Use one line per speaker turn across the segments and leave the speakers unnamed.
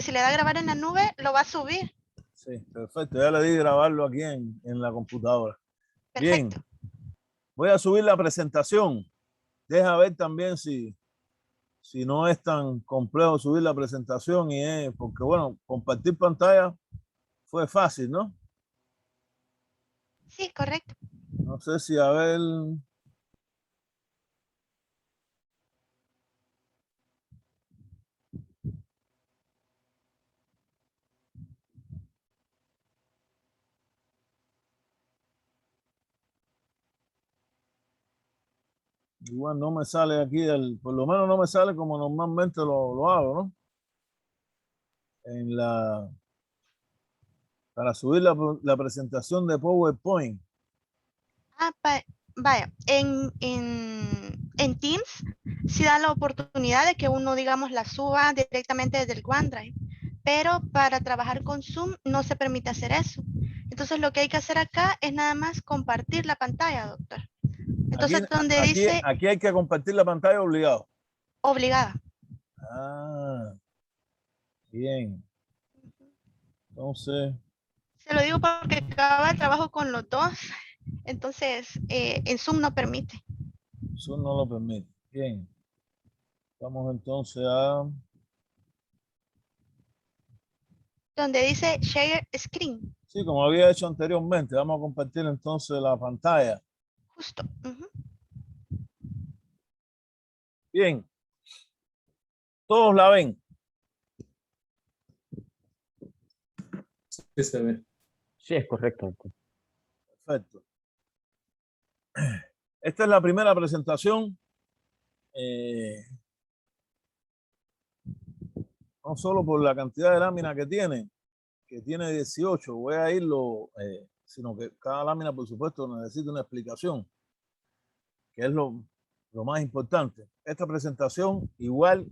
si le da a grabar en la nube, lo va a subir.
Sí, perfecto. Ya le di grabarlo aquí en la computadora.
Perfecto.
Bien, voy a subir la presentación. Deja ver también si no es tan complejo subir la presentación porque bueno, compartir pantalla fue fácil, ¿no?
Sí, correcto.
No sé si a ver. Igual no me sale aquí, por lo menos no me sale como normalmente lo hago, ¿no? Para subir la presentación de PowerPoint.
Ah, vaya, en Teams sí da la oportunidad de que uno, digamos, la suba directamente desde el OneDrive, pero para trabajar con Zoom no se permite hacer eso. Entonces lo que hay que hacer acá es nada más compartir la pantalla, doctor.
Aquí,
Entonces donde dice
aquí hay que compartir la pantalla obligado.
obligada.
Ah, bien. Entonces,
Se lo digo porque acaba trabajo con los dos, entonces en Zoom no permite.
eso no lo permite. Bien. Vamos entonces a...
Donde dice Share Screen.
Sí, como había hecho anteriormente, vamos a compartir entonces la pantalla.
Justo.
Bien. Todos la ven.
Sí, se ve.
Sí, es correcto.
Perfecto. Esta es la primera presentación. No solo por la cantidad de láminas que tiene 18, voy a irlo, sino que cada lámina, por supuesto, necesita una explicación, que es lo más importante. Esta presentación, igual,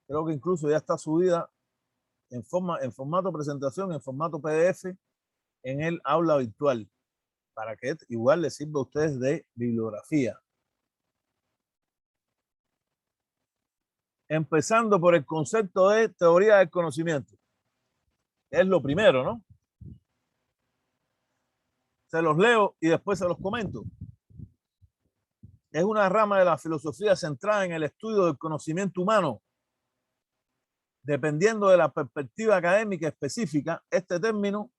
creo que incluso ya está subida en formato presentación, en formato PDF, en el aula virtual, para que igual les sirva a ustedes de bibliografía. Empezando por el concepto de teoría del conocimiento. Es lo primero, ¿no? Se los leo y después se los comento. Es una rama de la filosofía centrada en el estudio del conocimiento humano. Dependiendo de la perspectiva académica específica, este término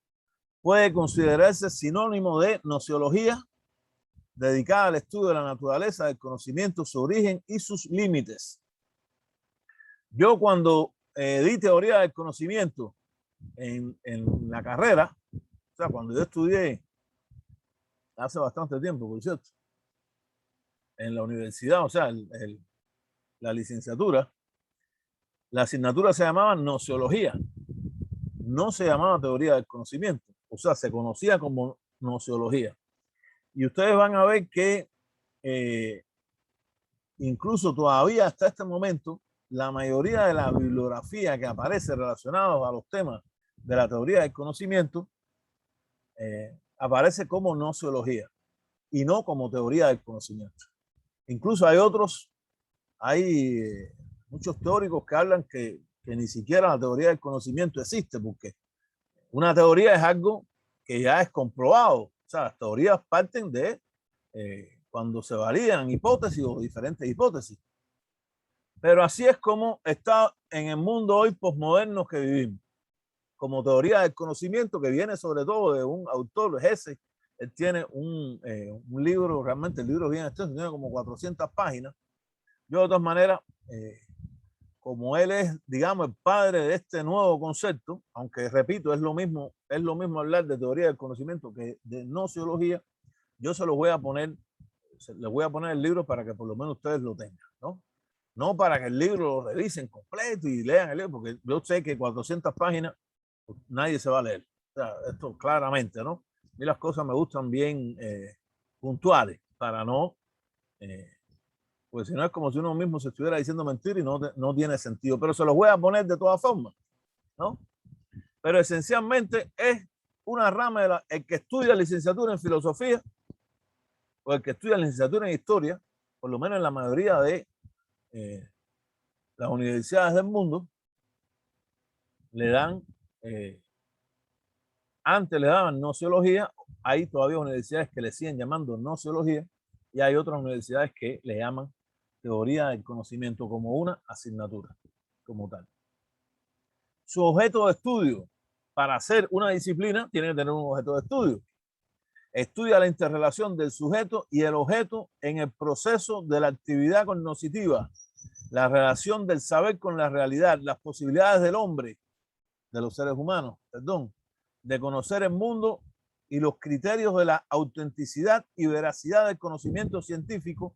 puede considerarse sinónimo de nociología, dedicada al estudio de la naturaleza del conocimiento, su origen y sus límites. Yo cuando di teoría del conocimiento en la carrera, o sea, cuando yo estudié hace bastante tiempo, por cierto, en la universidad, o sea, la licenciatura, la asignatura se llamaba nociología, no se llamaba teoría del conocimiento, o sea, se conocía como nociología. Y ustedes van a ver que incluso todavía hasta este momento, la mayoría de la bibliografía que aparece relacionada a los temas de la teoría del conocimiento aparece como nociología y no como teoría del conocimiento. Incluso hay muchos teóricos que hablan que ni siquiera la teoría del conocimiento existe, porque una teoría es algo que ya es comprobado. O sea, las teorías parten de cuando se validan hipótesis o diferentes hipótesis. Pero así es como está en el mundo hoy posmoderno que vivimos, como teoría del conocimiento, que viene sobre todo de un autor, Hesse. Él tiene un libro, realmente el libro es bien extenso, tiene como 400 páginas. Yo de todas maneras, como él es, digamos, el padre de este nuevo concepto, aunque repito, es lo mismo hablar de teoría del conocimiento que de nociología, yo se los voy a poner, les voy a poner el libro para que por lo menos ustedes lo tengan, ¿no? No para que el libro lo revisen completo y lean el libro, porque yo sé que 400 páginas pues, nadie se va a leer. O sea, esto claramente, ¿no? A mí las cosas me gustan bien puntuales para no... pues si no es como si uno mismo se estuviera diciendo mentiras y no tiene sentido. Pero se los voy a poner de todas formas, ¿no? Pero esencialmente es una rama de el que estudia licenciatura en filosofía o el que estudia licenciatura en historia, por lo menos en la mayoría de las universidades del mundo le dan, antes le daban nociología, hay todavía universidades que le siguen llamando nociología y hay otras universidades que le llaman teoría del conocimiento como una asignatura, como tal. Su objeto de estudio, para hacer una disciplina, tiene que tener un objeto de estudio. Estudia la interrelación del sujeto y el objeto en el proceso de la actividad cognitiva, la relación del saber con la realidad, las posibilidades del hombre, de los seres humanos, perdón, de conocer el mundo y los criterios de la autenticidad y veracidad del conocimiento científico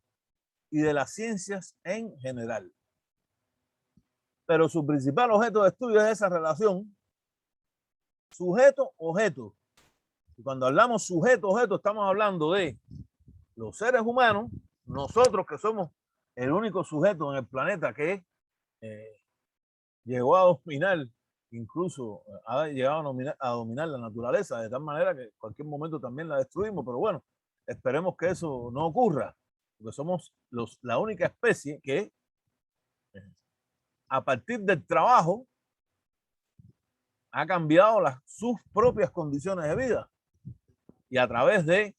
y de las ciencias en general. Pero su principal objeto de estudio es esa relación sujeto-objeto. Y cuando hablamos sujeto-objeto, estamos hablando de los seres humanos, nosotros que somos el único sujeto en el planeta que llegó a dominar, incluso ha llegado a dominar la naturaleza, de tal manera que en cualquier momento también la destruimos, pero bueno, esperemos que eso no ocurra, porque somos la única especie que a partir del trabajo ha cambiado sus propias condiciones de vida y a través de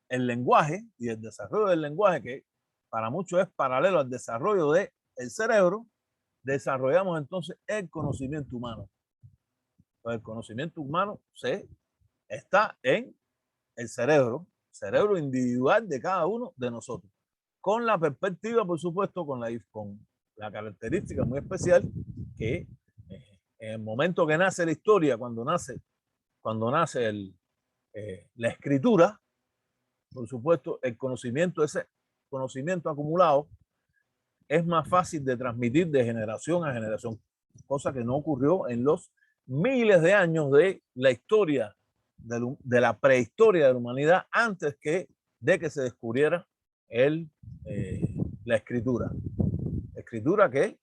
el lenguaje y el desarrollo del lenguaje, que para muchos es paralelo al desarrollo del cerebro, desarrollamos entonces el conocimiento humano. Pues el conocimiento humano está en el cerebro individual de cada uno de nosotros, con la perspectiva, por supuesto, con la característica muy especial que en el momento que nace la historia, cuando nace la escritura, por supuesto, el conocimiento, ese conocimiento acumulado, es más fácil de transmitir de generación a generación, cosa que no ocurrió en los miles de años de la historia, de la prehistoria de la humanidad, antes de que se descubriera la escritura. Escritura que,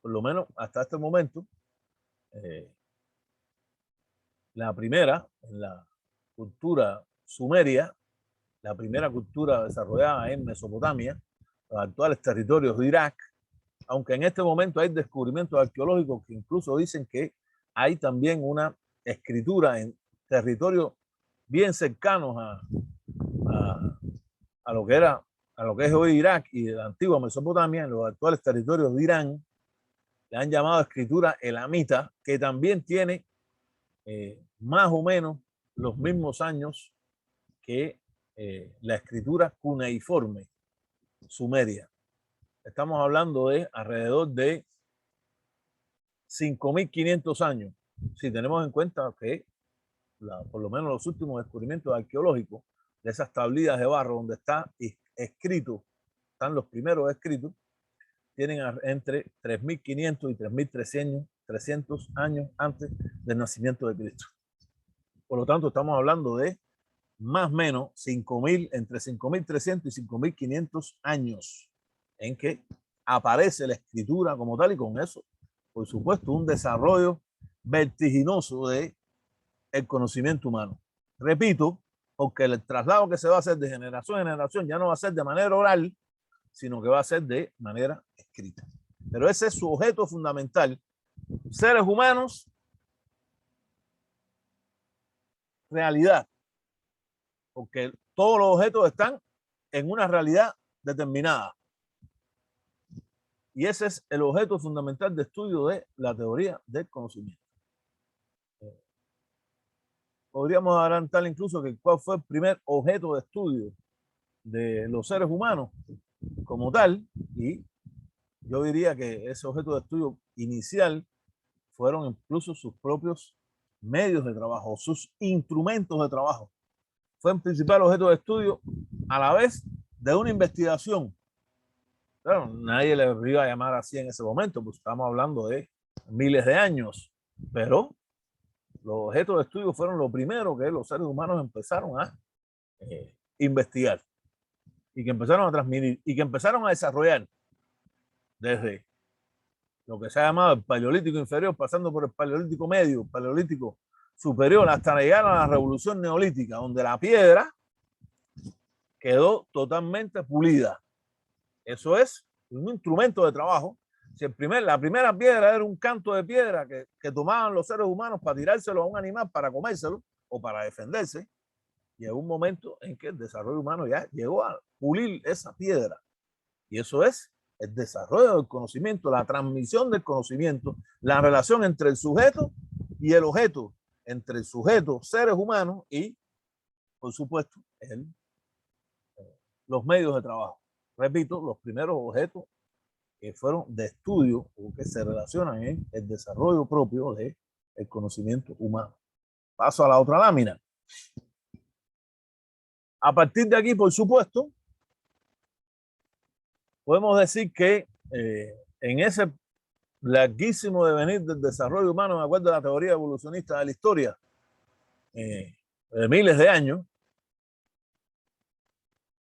por lo menos hasta este momento, la primera, en la cultura sumeria, la primera cultura desarrollada en Mesopotamia, los actuales territorios de Irak, aunque en este momento hay descubrimientos arqueológicos que incluso dicen que hay también una escritura en territorios bien cercanos a lo que es hoy Irak y de la antigua Mesopotamia, en los actuales territorios de Irán, le han llamado escritura elamita, que también tiene más o menos los mismos años que la escritura cuneiforme sumeria. Estamos hablando de alrededor de 5.500 años, si tenemos en cuenta que por lo menos los últimos descubrimientos arqueológicos de esas tablillas de barro donde está escrito, están los primeros escritos, tienen entre 3.500 y 3.300 años antes del nacimiento de Cristo. Por lo tanto, estamos hablando de más o menos 5.000, entre 5.300 y 5.500 años en que aparece la escritura como tal, y con eso, por supuesto, un desarrollo vertiginoso del conocimiento humano. Repito, porque el traslado que se va a hacer de generación en generación ya no va a ser de manera oral, sino que va a ser de manera escrita. Pero ese es su objeto fundamental. Seres humanos, realidad. Porque todos los objetos están en una realidad determinada. Y ese es el objeto fundamental de estudio de la teoría del conocimiento. Podríamos adelantar incluso que cuál fue el primer objeto de estudio de los seres humanos como tal, y yo diría que ese objeto de estudio inicial fueron incluso sus propios medios de trabajo, sus instrumentos de trabajo. Fue el principal objeto de estudio a la vez de una investigación. Claro, nadie le iba a llamar así en ese momento, pues estamos hablando de miles de años, pero los objetos de estudio fueron lo primero que los seres humanos empezaron a investigar y que empezaron a transmitir y que empezaron a desarrollar desde lo que se ha llamado el paleolítico inferior, pasando por el paleolítico medio, el paleolítico superior, hasta llegar a la revolución neolítica, donde la piedra quedó totalmente pulida. Eso es un instrumento de trabajo. Si la primera piedra era un canto de piedra que tomaban los seres humanos para tirárselo a un animal para comérselo o para defenderse, llegó un momento en que el desarrollo humano ya llegó a pulir esa piedra. Y eso es el desarrollo del conocimiento, la transmisión del conocimiento, la relación entre el sujeto y el objeto, entre el sujeto, seres humanos y, por supuesto, los medios de trabajo. Repito, los primeros objetos que fueron de estudio o que se relacionan en el desarrollo propio del conocimiento humano. Paso a la otra lámina. A partir de aquí, por supuesto, podemos decir que en ese larguísimo devenir del desarrollo humano, de acuerdo a la teoría evolucionista de la historia, de miles de años,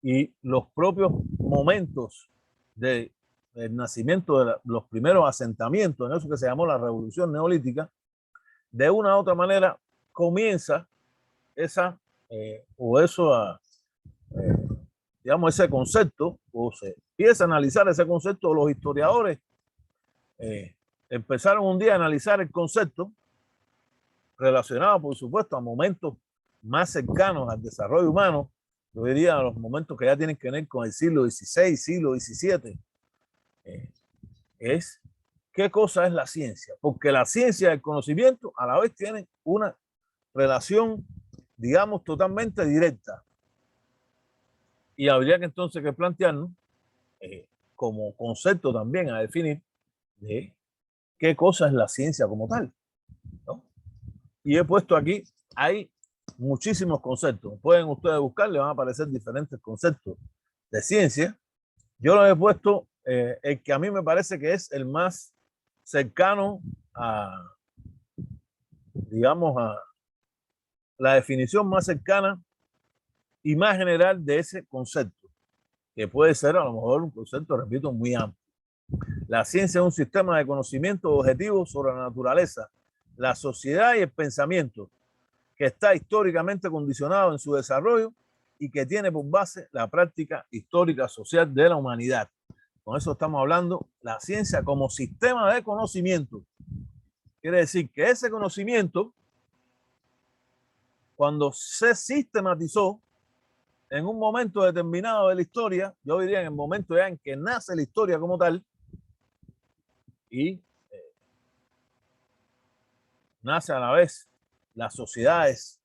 y los propios momentos del nacimiento de los primeros asentamientos, en eso que se llamó la revolución neolítica, de una u otra manera comienza esa digamos, ese concepto, o se empieza a analizar ese concepto. Los historiadores empezaron un día a analizar el concepto relacionado, por supuesto, a momentos más cercanos al desarrollo humano. Yo diría a los momentos que ya tienen que ver con el siglo XVI, siglo XVII. Es qué cosa es la ciencia, porque la ciencia y el conocimiento a la vez tienen una relación, digamos, totalmente directa. Y habría que entonces que plantearnos como concepto también a definir de qué cosa es la ciencia como tal, ¿no? Y he puesto aquí, hay muchísimos conceptos. Pueden ustedes buscar, le van a aparecer diferentes conceptos de ciencia. Yo lo he puesto el que a mí me parece que es el más cercano a, digamos, a la definición más cercana y más general de ese concepto, que puede ser a lo mejor un concepto, repito, muy amplio. La ciencia es un sistema de conocimiento objetivo sobre la naturaleza, la sociedad y el pensamiento, que está históricamente condicionado en su desarrollo y que tiene por base la práctica histórica social de la humanidad. Con eso estamos hablando la ciencia como sistema de conocimiento. Quiere decir que ese conocimiento, cuando se sistematizó en un momento determinado de la historia, yo diría en el momento ya en que nace la historia como tal, y nace a la vez las sociedades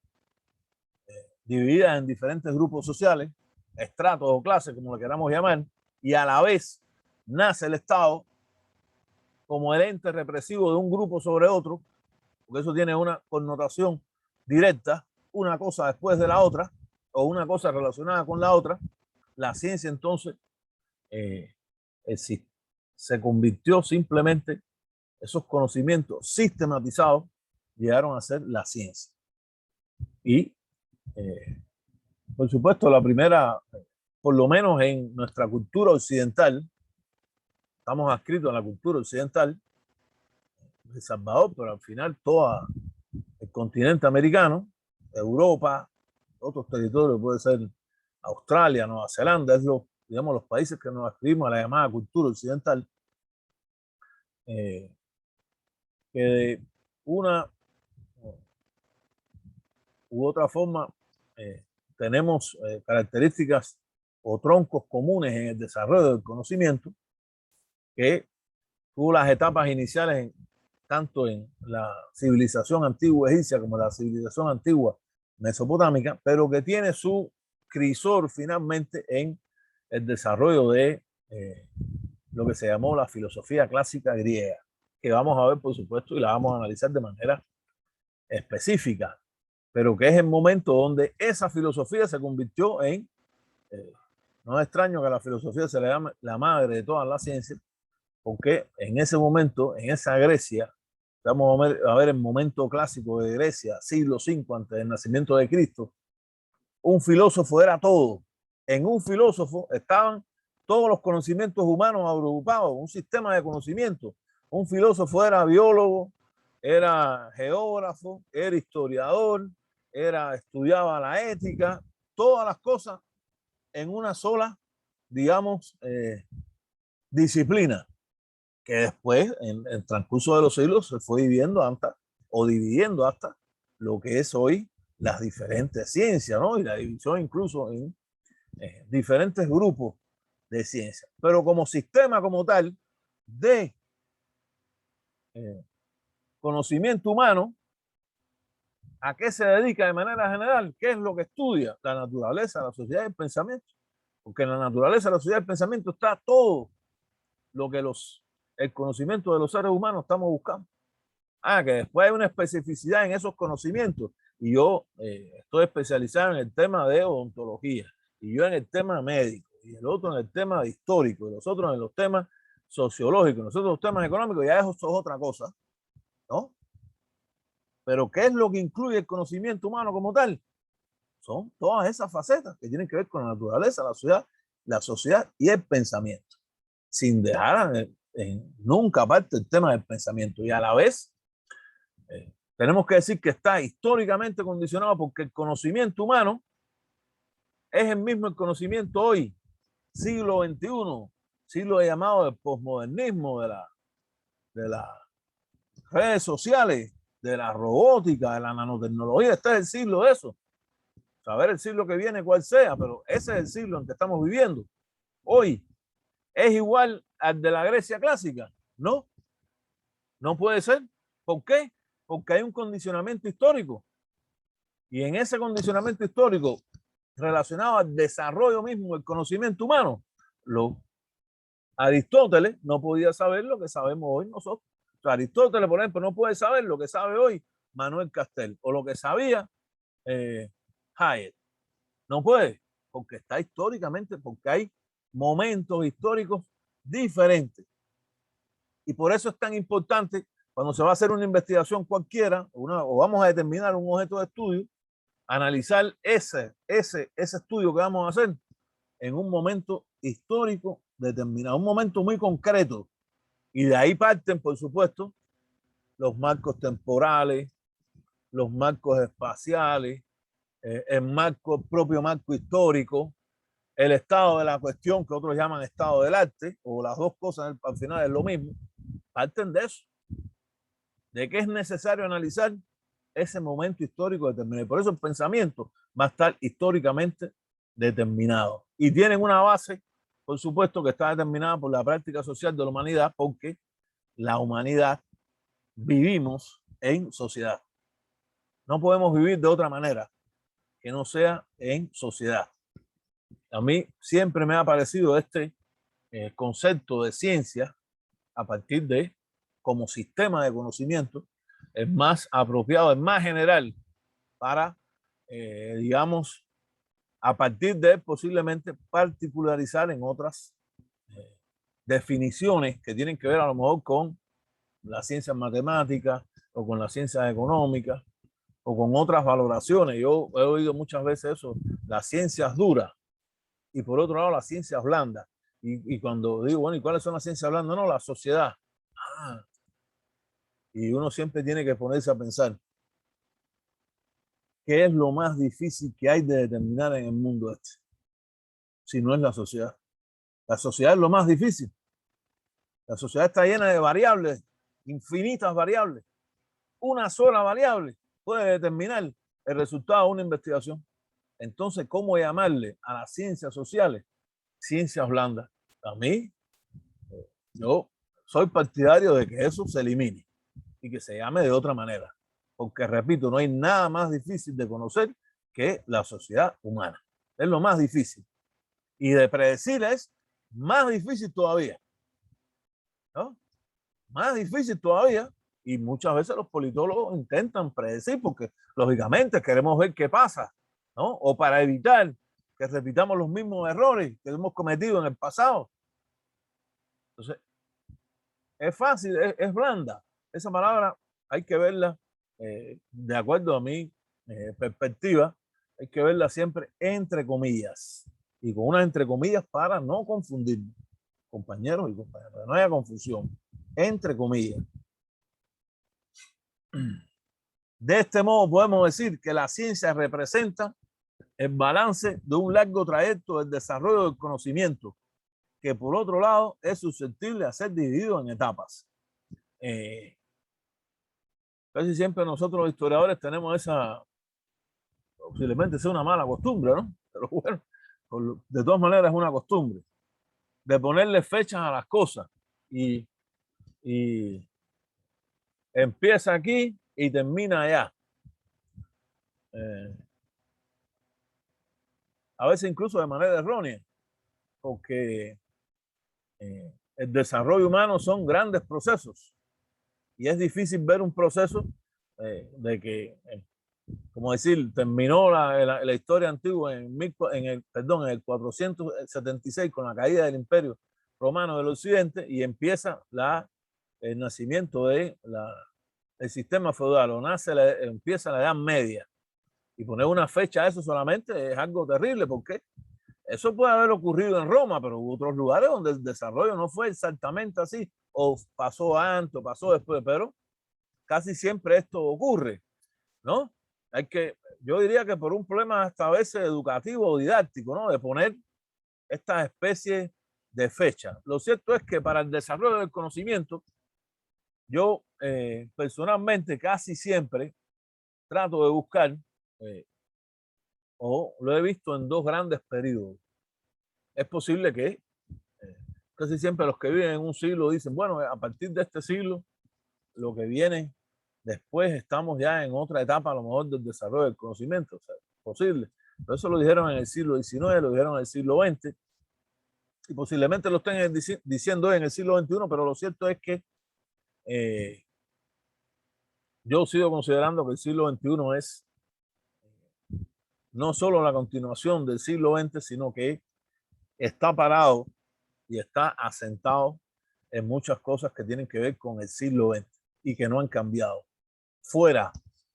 divididas en diferentes grupos sociales, estratos o clases, como lo queramos llamar, y a la vez nace el Estado como el ente represivo de un grupo sobre otro, porque eso tiene una connotación directa, una cosa después de la otra, o una cosa relacionada con la otra. La ciencia entonces se convirtió simplemente, esos conocimientos sistematizados llegaron a ser la ciencia. Y por supuesto la primera, por lo menos en nuestra cultura occidental, estamos adscritos a la cultura occidental, El Salvador, pero al final todo el continente americano, Europa, otros territorios, puede ser Australia, Nueva Zelanda, es digamos, los países que nos adscribimos a la llamada cultura occidental, que de una u otra forma tenemos características o troncos comunes en el desarrollo del conocimiento, que tuvo las etapas iniciales tanto en la civilización antigua egipcia como en la civilización antigua mesopotámica, pero que tiene su crisor finalmente en el desarrollo de lo que se llamó la filosofía clásica griega, que vamos a ver, por supuesto, y la vamos a analizar de manera específica, pero que es el momento donde esa filosofía se convirtió en, no es extraño que a la filosofía se le llame la madre de todas las ciencias, porque en ese momento, en esa Grecia, vamos a ver el momento clásico de Grecia, siglo V antes del nacimiento de Cristo, un filósofo era todo. En un filósofo estaban todos los conocimientos humanos agrupados, un sistema de conocimiento. Un filósofo era biólogo, era geógrafo, era historiador, estudiaba la ética, todas las cosas en una sola, digamos, disciplina que después, en el transcurso de los siglos, se fue dividiendo hasta lo que es hoy las diferentes ciencias, ¿no? Y la división incluso en diferentes grupos de ciencias. Pero como sistema como tal de conocimiento humano, ¿a qué se dedica de manera general? ¿Qué es lo que estudia? La naturaleza, la sociedad y el pensamiento. Porque en la naturaleza, la sociedad y el pensamiento está todo lo que el conocimiento de los seres humanos estamos buscando. Que después hay una especificidad en esos conocimientos. Y yo estoy especializado en el tema de odontología, y yo en el tema médico, y el otro en el tema histórico, y los otros en los temas sociológicos, nosotros los temas económicos, ya eso es otra cosa, ¿no? Pero ¿qué es lo que incluye el conocimiento humano como tal? Son todas esas facetas que tienen que ver con la naturaleza, la sociedad y el pensamiento, sin dejar nunca aparte el tema del pensamiento. Y a la vez, tenemos que decir que está históricamente condicionado porque el conocimiento humano es el mismo el conocimiento hoy, siglo XXI, siglo llamado del posmodernismo, de las redes sociales, de la robótica, de la nanotecnología. Este es el siglo de eso. Saber el siglo que viene cuál sea, pero ese es el siglo en que estamos viviendo. Hoy es igual al de la Grecia clásica, ¿no? No puede ser. ¿Por qué? Porque hay un condicionamiento histórico. Y en ese condicionamiento histórico relacionado al desarrollo mismo del conocimiento humano, Aristóteles no podía saber lo que sabemos hoy nosotros. O sea, Aristóteles, por ejemplo, no puede saber lo que sabe hoy Manuel Castel o lo que sabía Hayek. No puede, porque está históricamente, porque hay momentos históricos diferentes. Y por eso es tan importante cuando se va a hacer una investigación cualquiera o vamos a determinar un objeto de estudio, analizar ese estudio que vamos a hacer en un momento histórico determinado, un momento muy concreto. Y de ahí parten, por supuesto, los marcos temporales, los marcos espaciales, el propio marco histórico, el estado de la cuestión, que otros llaman estado del arte, o las dos cosas al final es lo mismo, parten de eso, de que es necesario analizar ese momento histórico determinado. Y por eso el pensamiento va a estar históricamente determinado. Y tienen una base, por supuesto, que está determinada por la práctica social de la humanidad, porque la humanidad vivimos en sociedad. No podemos vivir de otra manera que no sea en sociedad. A mí siempre me ha parecido este concepto de ciencia a partir de como sistema de conocimiento es más apropiado, es más general para, digamos, a partir de posiblemente particularizar en otras definiciones que tienen que ver a lo mejor con las ciencias matemáticas o con las ciencias económicas o con otras valoraciones. Yo he oído muchas veces eso, las ciencias duras y por otro lado las ciencias blandas. Y cuando digo, bueno, ¿y cuáles son las ciencias blandas? No, la sociedad. Y uno siempre tiene que ponerse a pensar qué es lo más difícil que hay de determinar en el mundo este, si no es la sociedad. La sociedad es lo más difícil. La sociedad está llena de variables, infinitas variables. Una sola variable puede determinar el resultado de una investigación. Entonces, ¿cómo llamarle a las ciencias sociales? Ciencias blandas. A mí, yo soy partidario de que eso se elimine y que se llame de otra manera. Porque, repito, no hay nada más difícil de conocer que la sociedad humana. Es lo más difícil. Y de predecir es más difícil todavía, ¿no? Más difícil todavía. Y muchas veces los politólogos intentan predecir porque, lógicamente, queremos ver qué pasa, ¿no? O para evitar que repitamos los mismos errores que hemos cometido en el pasado. Entonces, es fácil, es blanda. Esa palabra hay que verla, de acuerdo a mi perspectiva, hay que verla siempre entre comillas. Y con unas entre comillas para no confundir, compañeros y compañeras, para no haya confusión. Entre comillas. De este modo podemos decir que la ciencia representa el balance de un largo trayecto del desarrollo del conocimiento que por otro lado es susceptible a ser dividido en etapas. Casi siempre nosotros los historiadores tenemos esa, posiblemente sea una mala costumbre, ¿no? Pero bueno, de todas maneras es una costumbre de ponerle fechas a las cosas y empieza aquí y termina allá. A veces incluso de manera errónea, porque el desarrollo humano son grandes procesos y es difícil ver un proceso de que, como decir, terminó la historia antigua en el 476 con la caída del Imperio Romano del Occidente y empieza el nacimiento del sistema feudal, o empieza la Edad Media. Y poner una fecha a eso solamente es algo terrible, porque eso puede haber ocurrido en Roma, pero hubo otros lugares donde el desarrollo no fue exactamente así, o pasó antes, o pasó después, pero casi siempre esto ocurre, ¿no? Yo diría que por un problema hasta a veces educativo o didáctico, ¿no? De poner estas especies de fecha. Lo cierto es que para el desarrollo del conocimiento, yo personalmente casi siempre trato de buscar, o lo he visto en dos grandes periodos. Es posible que casi siempre los que viven en un siglo dicen, bueno, a partir de este siglo, lo que viene después estamos ya en otra etapa a lo mejor del desarrollo del conocimiento, o sea, posible. Pero eso lo dijeron en el siglo XIX, lo dijeron en el siglo XX, y posiblemente lo estén diciendo en el siglo XXI, pero lo cierto es que yo sigo considerando que el siglo XXI es no solo la continuación del siglo XX, sino que está parado y está asentado en muchas cosas que tienen que ver con el siglo XX y que no han cambiado fuera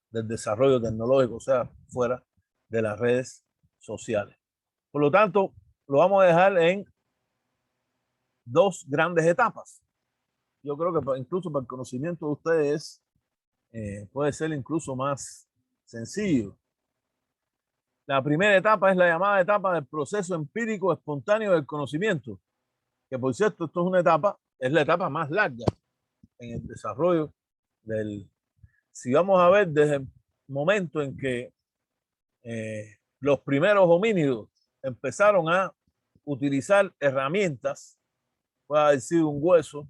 del desarrollo tecnológico, o sea, fuera de las redes sociales. Por lo tanto, lo vamos a dejar en dos grandes etapas. Yo creo que incluso para el conocimiento de ustedes puede ser incluso más sencillo. La primera etapa es la llamada etapa del proceso empírico espontáneo del conocimiento, que por cierto, esto es una etapa, es la etapa más larga en el desarrollo si vamos a ver desde el momento en que los primeros homínidos empezaron a utilizar herramientas, puede haber sido un hueso,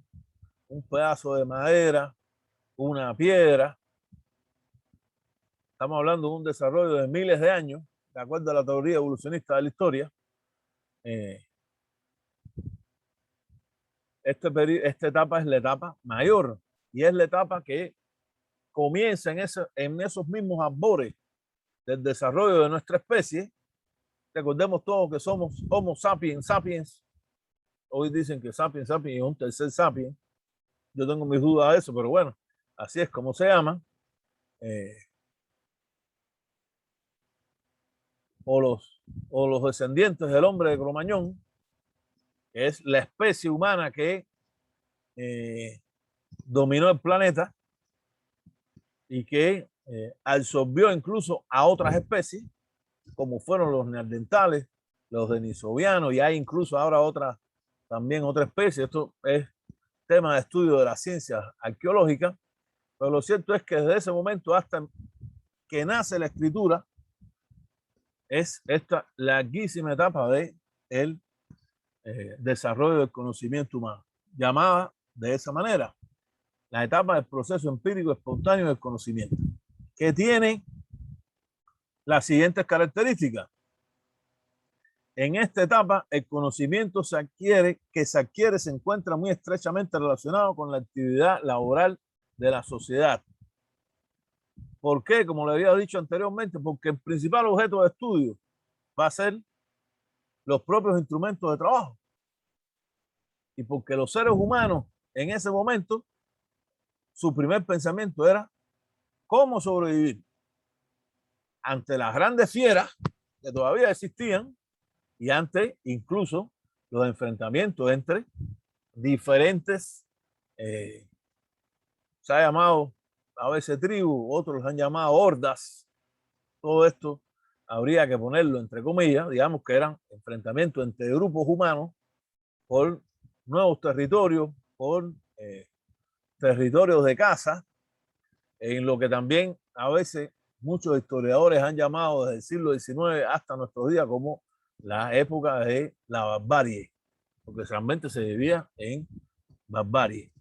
un pedazo de madera, una piedra. Estamos hablando de un desarrollo de miles de años, de acuerdo a la teoría evolucionista de la historia. Esta etapa es la etapa mayor y es la etapa que comienza en esos mismos albores del desarrollo de nuestra especie. Recordemos todos que somos Homo sapiens sapiens. Hoy dicen que sapiens sapiens es un tercer sapiens. Yo tengo mis dudas de eso, pero bueno, así es como se llama. O los descendientes del hombre de Cromañón, que es la especie humana que dominó el planeta y que absorbió incluso a otras especies, como fueron los neandertales, los denisovianos, y hay incluso ahora también otra especie. Esto es tema de estudio de la ciencia arqueológica, pero lo cierto es que desde ese momento hasta que nace la escritura, es esta larguísima etapa del desarrollo del conocimiento humano, llamada de esa manera la etapa del proceso empírico espontáneo del conocimiento, que tiene las siguientes características. En esta etapa, el conocimiento se encuentra muy estrechamente relacionado con la actividad laboral de la sociedad. ¿Por qué? Como le había dicho anteriormente, porque el principal objeto de estudio va a ser los propios instrumentos de trabajo. Y porque los seres humanos en ese momento, su primer pensamiento era cómo sobrevivir ante las grandes fieras que todavía existían y ante incluso los enfrentamientos entre diferentes, se ha llamado a veces tribu, otros han llamado hordas. Todo esto habría que ponerlo entre comillas, digamos que eran enfrentamientos entre grupos humanos por nuevos territorios, por territorios de caza, en lo que también a veces muchos historiadores han llamado desde el siglo XIX hasta nuestros días como la época de la barbarie, porque realmente se vivía en barbarie.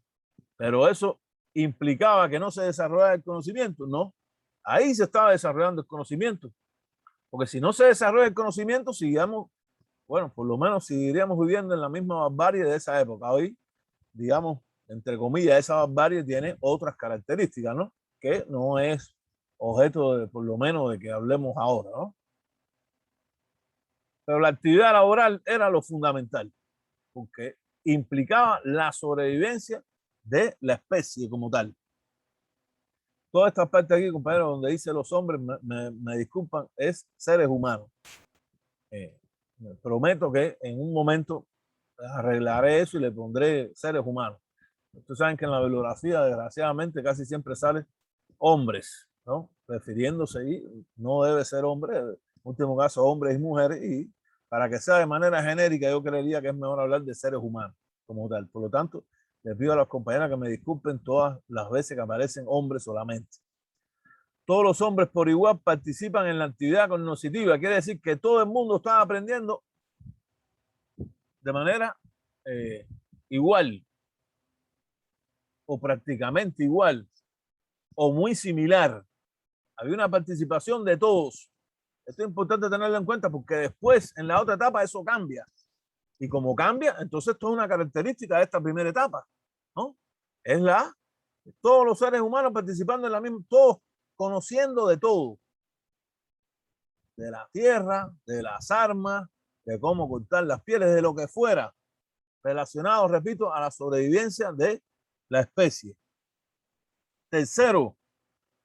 Pero eso implicaba que no se desarrollara el conocimiento, no. Ahí se estaba desarrollando el conocimiento, porque si no se desarrolla el conocimiento, sigamos, bueno, por lo menos seguiríamos viviendo en la misma barbarie de esa época. Hoy, digamos, entre comillas, esa barbarie tiene otras características, ¿no? Que no es objeto de, por lo menos, de que hablemos ahora, ¿no? Pero la actividad laboral era lo fundamental, porque implicaba la sobrevivencia de la especie como tal. Toda esta parte aquí, compañero, donde dice los hombres, me disculpan, es seres humanos. Prometo que en un momento arreglaré eso y le pondré seres humanos. Ustedes saben que en la bibliografía, desgraciadamente, casi siempre sale hombres, ¿no? Refiriéndose y no debe ser hombre, en último caso, hombres y mujeres, y para que sea de manera genérica, yo creería que es mejor hablar de seres humanos como tal. Por lo tanto, les pido a las compañeras que me disculpen todas las veces que aparecen hombres solamente. Todos los hombres por igual participan en la actividad cognitiva. Quiere decir que todo el mundo está aprendiendo de manera igual o prácticamente igual o muy similar. Había una participación de todos. Esto es importante tenerlo en cuenta porque después, en la otra etapa, eso cambia. Y como cambia, entonces esto es una característica de esta primera etapa, ¿no? Es todos los seres humanos participando en la misma, todos conociendo de todo. De la tierra, de las armas, de cómo cortar las pieles, de lo que fuera, relacionado, repito, a la sobrevivencia de la especie. Tercero,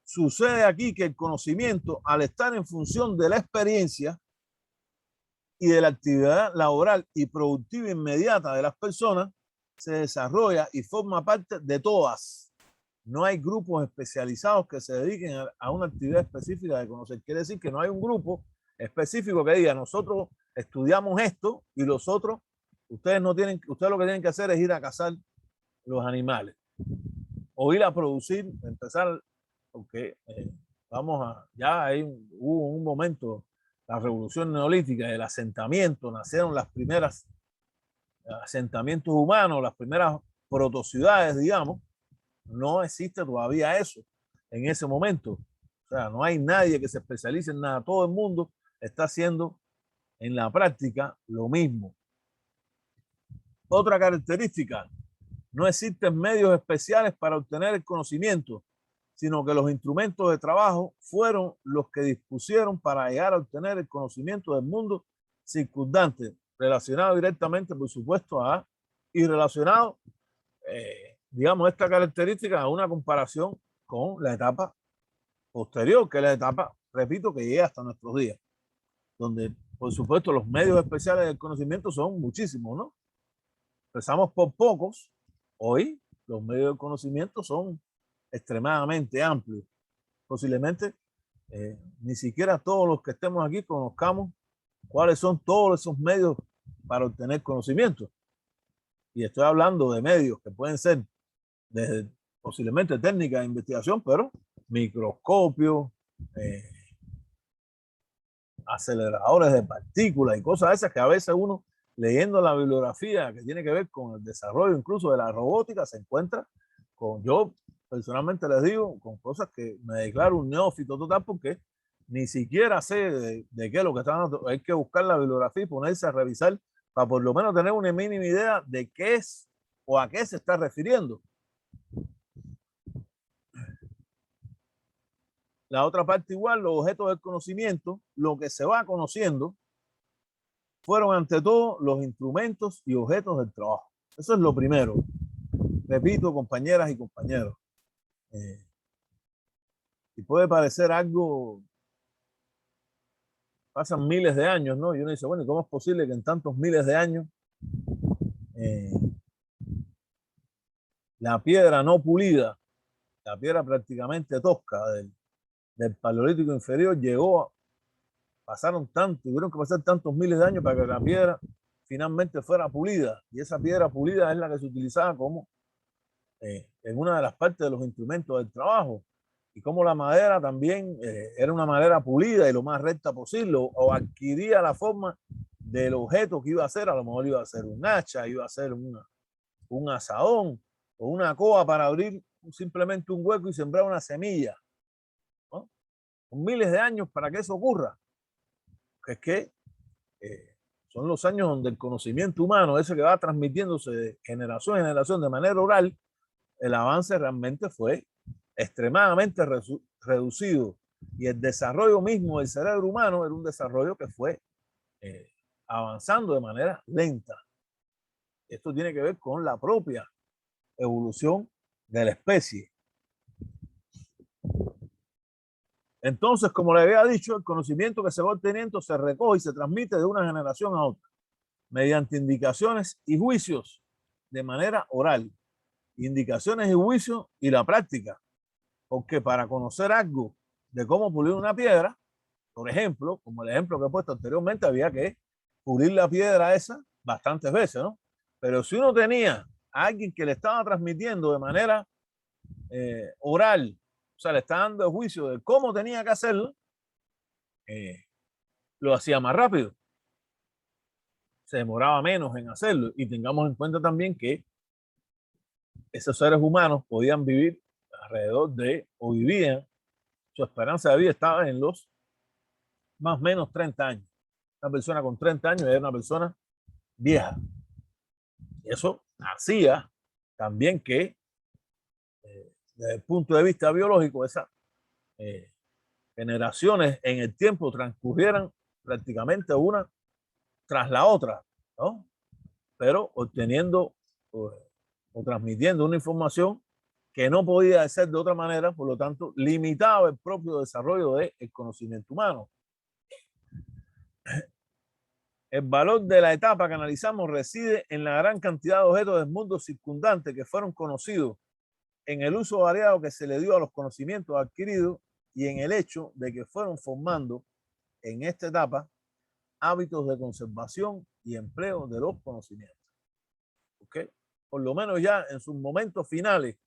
sucede aquí que el conocimiento, al estar en función de la experiencia y de la actividad laboral y productiva inmediata de las personas, se desarrolla y forma parte de todas. No hay grupos especializados que se dediquen a una actividad específica de conocer. Quiere decir que no hay un grupo específico que diga, nosotros estudiamos esto y los otros, ustedes lo que tienen que hacer es ir a cazar los animales o ir a producir, empezar, porque hubo un momento, la revolución neolítica, el asentamiento, nacieron las primeras asentamientos humanos, las primeras protociudades, digamos. No existe todavía eso en ese momento. O sea, no hay nadie que se especialice en nada. Todo el mundo está haciendo en la práctica lo mismo. Otra característica, no existen medios especiales para obtener el conocimiento, sino que los instrumentos de trabajo fueron los que dispusieron para llegar a obtener el conocimiento del mundo circundante, relacionado directamente, por supuesto, y relacionado, digamos, esta característica a una comparación con la etapa posterior, que es la etapa, repito, que llega hasta nuestros días, donde, por supuesto, los medios especiales del conocimiento son muchísimos, ¿no? Empezamos por pocos. Hoy los medios de conocimiento son extremadamente amplios. Posiblemente ni siquiera todos los que estemos aquí conozcamos cuáles son todos esos medios para obtener conocimiento. Y estoy hablando de medios que pueden ser desde posiblemente técnicas de investigación, pero microscopios, aceleradores de partículas y cosas esas que a veces uno, leyendo la bibliografía que tiene que ver con el desarrollo incluso de la robótica, se encuentra con, yo personalmente les digo, con cosas que me declaro un neófito total porque ni siquiera sé de qué es lo que están hablando. Hay que buscar la bibliografía y ponerse a revisar para por lo menos tener una mínima idea de qué es o a qué se está refiriendo. La otra parte igual, los objetos del conocimiento, lo que se va conociendo, fueron ante todo los instrumentos y objetos del trabajo. Eso es lo primero. Repito, compañeras y compañeros. Y puede parecer algo, pasan miles de años, ¿no? Y uno dice, bueno, ¿y cómo es posible que en tantos miles de años la piedra no pulida, la piedra prácticamente tosca del Paleolítico inferior pasaron tanto, tuvieron que pasar tantos miles de años para que la piedra finalmente fuera pulida, y esa piedra pulida es la que se utilizaba como en una de las partes de los instrumentos del trabajo, y como la madera también era una madera pulida y lo más recta posible, o adquiría la forma del objeto que iba a ser. A lo mejor iba a ser un hacha, iba a ser un asadón o una coa para abrir simplemente un hueco y sembrar una semilla, ¿no? Con miles de años para que eso ocurra. Es que son los años donde el conocimiento humano, ese que va transmitiéndose de generación en generación de manera oral, el avance realmente fue extremadamente reducido, y el desarrollo mismo del cerebro humano era un desarrollo que fue avanzando de manera lenta. Esto tiene que ver con la propia evolución de la especie. Entonces, como le había dicho, el conocimiento que se va obteniendo se recoge y se transmite de una generación a otra mediante indicaciones y juicios de manera oral. Indicaciones y juicios y la práctica. Porque para conocer algo de cómo pulir una piedra, por ejemplo, como el ejemplo que he puesto anteriormente, había que pulir la piedra esa bastantes veces, ¿no? Pero si uno tenía a alguien que le estaba transmitiendo de manera oral, o sea, le estaba dando el juicio de cómo tenía que hacerlo, lo hacía más rápido. Se demoraba menos en hacerlo. Y tengamos en cuenta también que esos seres humanos podían vivir alrededor de, o vivían, su esperanza de vida estaba en los más o menos 30 años. Una persona con 30 años era una persona vieja. Y eso hacía también que, desde el punto de vista biológico, esas generaciones en el tiempo transcurrieran prácticamente una tras la otra, ¿no? Pero obteniendo o transmitiendo una información que no podía ser de otra manera, por lo tanto, limitaba el propio desarrollo del conocimiento humano. El valor de la etapa que analizamos reside en la gran cantidad de objetos del mundo circundante que fueron conocidos, en el uso variado que se le dio a los conocimientos adquiridos y en el hecho de que fueron formando en esta etapa hábitos de conservación y empleo de los conocimientos. ¿Okay? Por lo menos ya en sus momentos finales,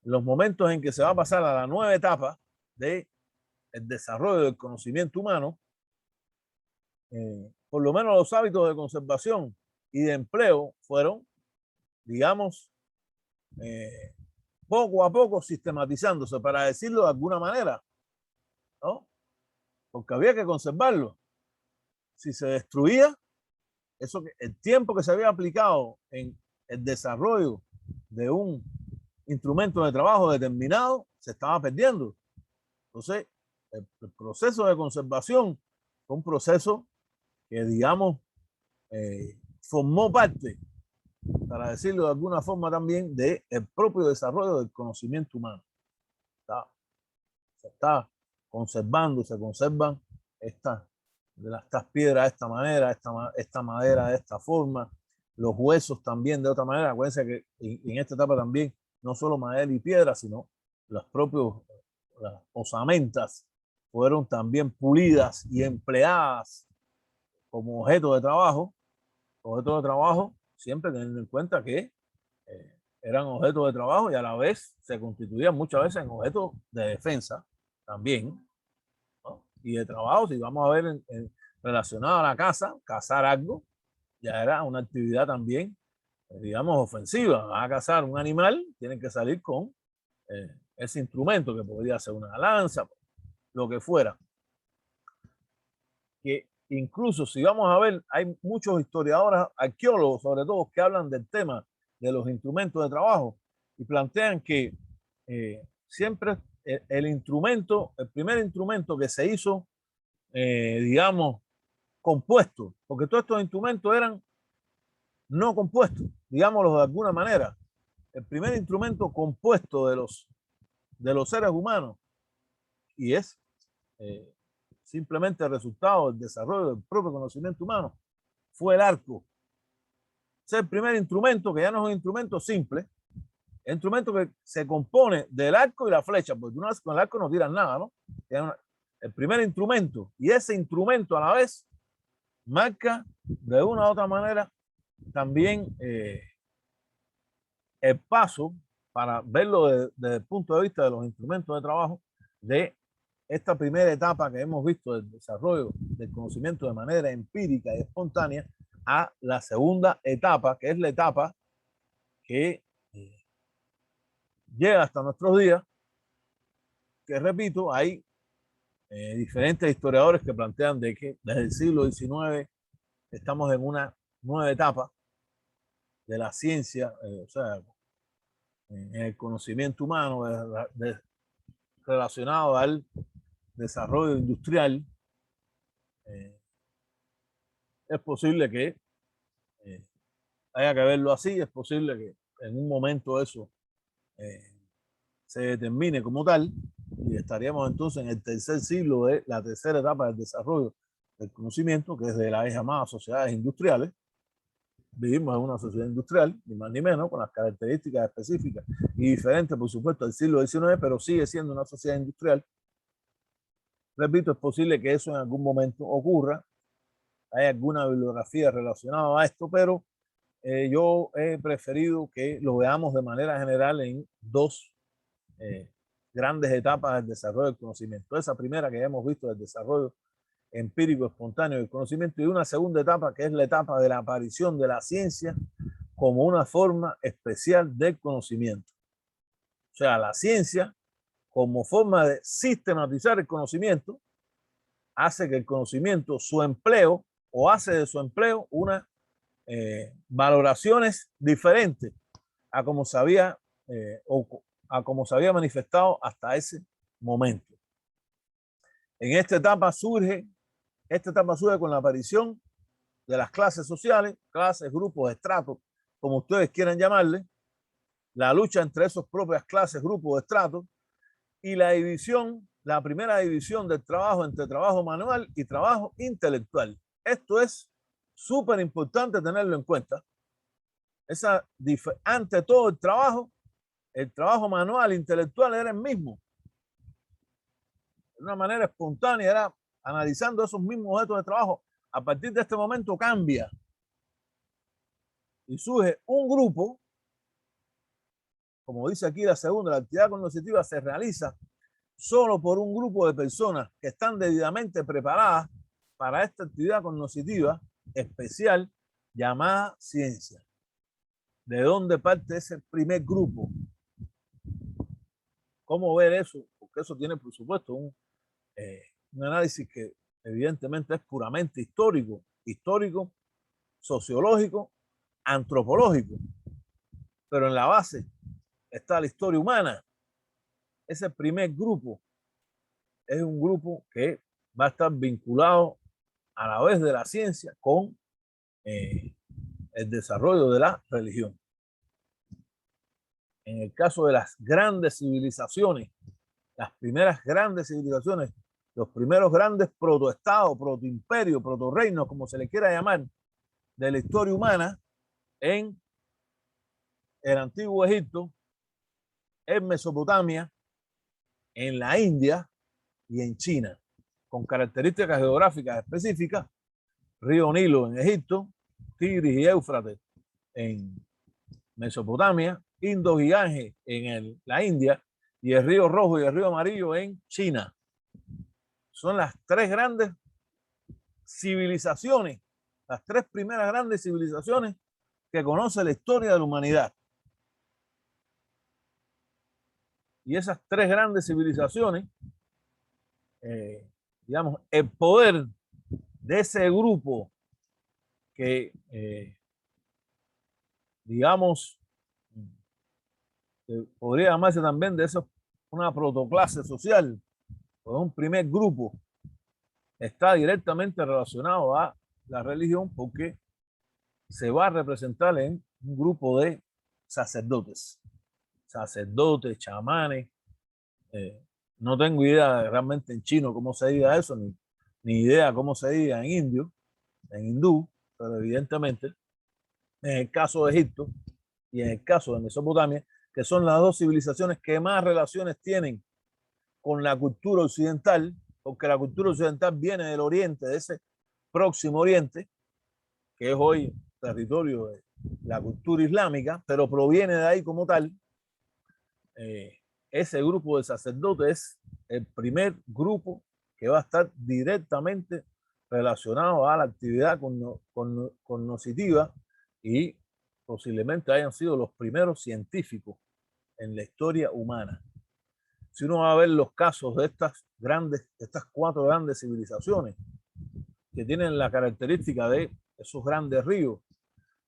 los momentos en que se va a pasar a la nueva etapa del desarrollo del conocimiento humano, por lo menos los hábitos de conservación y de empleo fueron, digamos, poco a poco sistematizándose, para decirlo de alguna manera, ¿no? Porque había que conservarlo. Si se destruía, eso, el tiempo que se había aplicado en el desarrollo de un instrumento de trabajo determinado se estaba perdiendo. Entonces, el proceso de conservación fue un proceso que, digamos, formó parte, para decirlo de alguna forma también, del propio desarrollo del conocimiento humano. Se está conservando, se conservan estas piedras de esta manera, esta madera de esta forma, los huesos también de otra manera. Acuérdense que en esta etapa también no solo madera y piedra, sino las osamentas fueron también pulidas y empleadas como objeto de trabajo. Objetos de trabajo, siempre teniendo en cuenta que eran objetos de trabajo y a la vez se constituían muchas veces en objetos de defensa también, ¿no? Y de trabajo. Si vamos a ver relacionado a la caza, cazar algo ya era una actividad también, digamos, ofensiva. Vas a cazar un animal, tienen que salir con ese instrumento, que podría ser una lanza, lo que fuera. Que incluso, si vamos a ver, hay muchos historiadores, arqueólogos sobre todo, que hablan del tema de los instrumentos de trabajo y plantean que siempre el primer instrumento que se hizo, digamos, compuesto, porque todos estos instrumentos eran no compuestos, digámoslo de alguna manera. El primer instrumento compuesto de los seres humanos, y es simplemente el resultado del desarrollo del propio conocimiento humano, fue el arco. Es el primer instrumento, que ya no es un instrumento simple, es un instrumento que se compone del arco y la flecha, porque tú con el arco no tiras nada, ¿no? El primer instrumento, y ese instrumento a la vez marca de una u otra manera también el paso para verlo desde el punto de vista de los instrumentos de trabajo de esta primera etapa que hemos visto del desarrollo del conocimiento de manera empírica y espontánea a la segunda etapa, que es la etapa que llega hasta nuestros días, que repito, hay diferentes historiadores que plantean de que desde el siglo XIX estamos en una nueva etapa de la ciencia, o sea, en el conocimiento humano relacionado al desarrollo industrial. Es posible que haya que verlo así, es posible que en un momento eso se determine como tal y estaríamos entonces en el tercer siglo de la tercera etapa del desarrollo del conocimiento, que es de las llamadas sociedades industriales. Vivimos en una sociedad industrial, ni más ni menos, con las características específicas y diferentes, por supuesto, del siglo XIX, pero sigue siendo una sociedad industrial. Repito, es posible que eso en algún momento ocurra. Hay alguna bibliografía relacionada a esto, pero yo he preferido que lo veamos de manera general en dos grandes etapas del desarrollo del conocimiento. Esa primera que ya hemos visto del desarrollo empírico espontáneo del conocimiento, y una segunda etapa que es la etapa de la aparición de la ciencia como una forma especial del conocimiento. O sea, la ciencia como forma de sistematizar el conocimiento hace que el conocimiento, su empleo, o hace de su empleo unas valoraciones diferentes a como se había a como se había manifestado hasta ese momento. En esta etapa surge con la aparición de las clases sociales, clases, grupos, estratos, como ustedes quieran llamarle, la lucha entre esas propias clases, grupos, estratos, y la división, la primera división del trabajo entre trabajo manual y trabajo intelectual. Esto es súper importante tenerlo en cuenta. Ante todo el trabajo manual, intelectual era el mismo. De una manera espontánea, era analizando esos mismos objetos de trabajo. A partir de este momento cambia y surge un grupo, como dice aquí la segunda, la actividad cognitiva se realiza solo por un grupo de personas que están debidamente preparadas para esta actividad cognitiva especial llamada ciencia. ¿De dónde parte ese primer grupo? ¿Cómo ver eso? Porque eso tiene, por supuesto, un análisis que evidentemente es puramente histórico, sociológico, antropológico. Pero en la base está la historia humana. Ese primer grupo es un grupo que va a estar vinculado a la vez de la ciencia con el desarrollo de la religión. En el caso de las grandes civilizaciones, las primeras grandes civilizaciones, los primeros grandes protoestados, protoimperios, protorreinos, como se le quiera llamar, de la historia humana, en el antiguo Egipto, en Mesopotamia, en la India y en China, con características geográficas específicas: río Nilo en Egipto, Tigris y Éufrates en Mesopotamia, Indo y Ganges en la India, y el río Rojo y el río Amarillo en China. Son las tres grandes civilizaciones, las tres primeras grandes civilizaciones que conoce la historia de la humanidad. Y esas tres grandes civilizaciones, digamos, el poder de ese grupo que, digamos, podría llamarse también de eso una protoclase social, o un primer grupo, está directamente relacionado a la religión, porque se va a representar en un grupo de sacerdotes, chamanes. No tengo idea realmente en chino cómo se diga eso, ni idea cómo se diga en indio, en hindú, pero evidentemente en el caso de Egipto y en el caso de Mesopotamia, que son las dos civilizaciones que más relaciones tienen con la cultura occidental, porque la cultura occidental viene del oriente, de ese próximo oriente, que es hoy territorio de la cultura islámica, pero proviene de ahí como tal. Ese grupo de sacerdotes es el primer grupo que va a estar directamente relacionado a la actividad cognitiva y posiblemente hayan sido los primeros científicos en la historia humana. Si uno va a ver los casos de estas 4 grandes civilizaciones que tienen la característica de esos grandes ríos,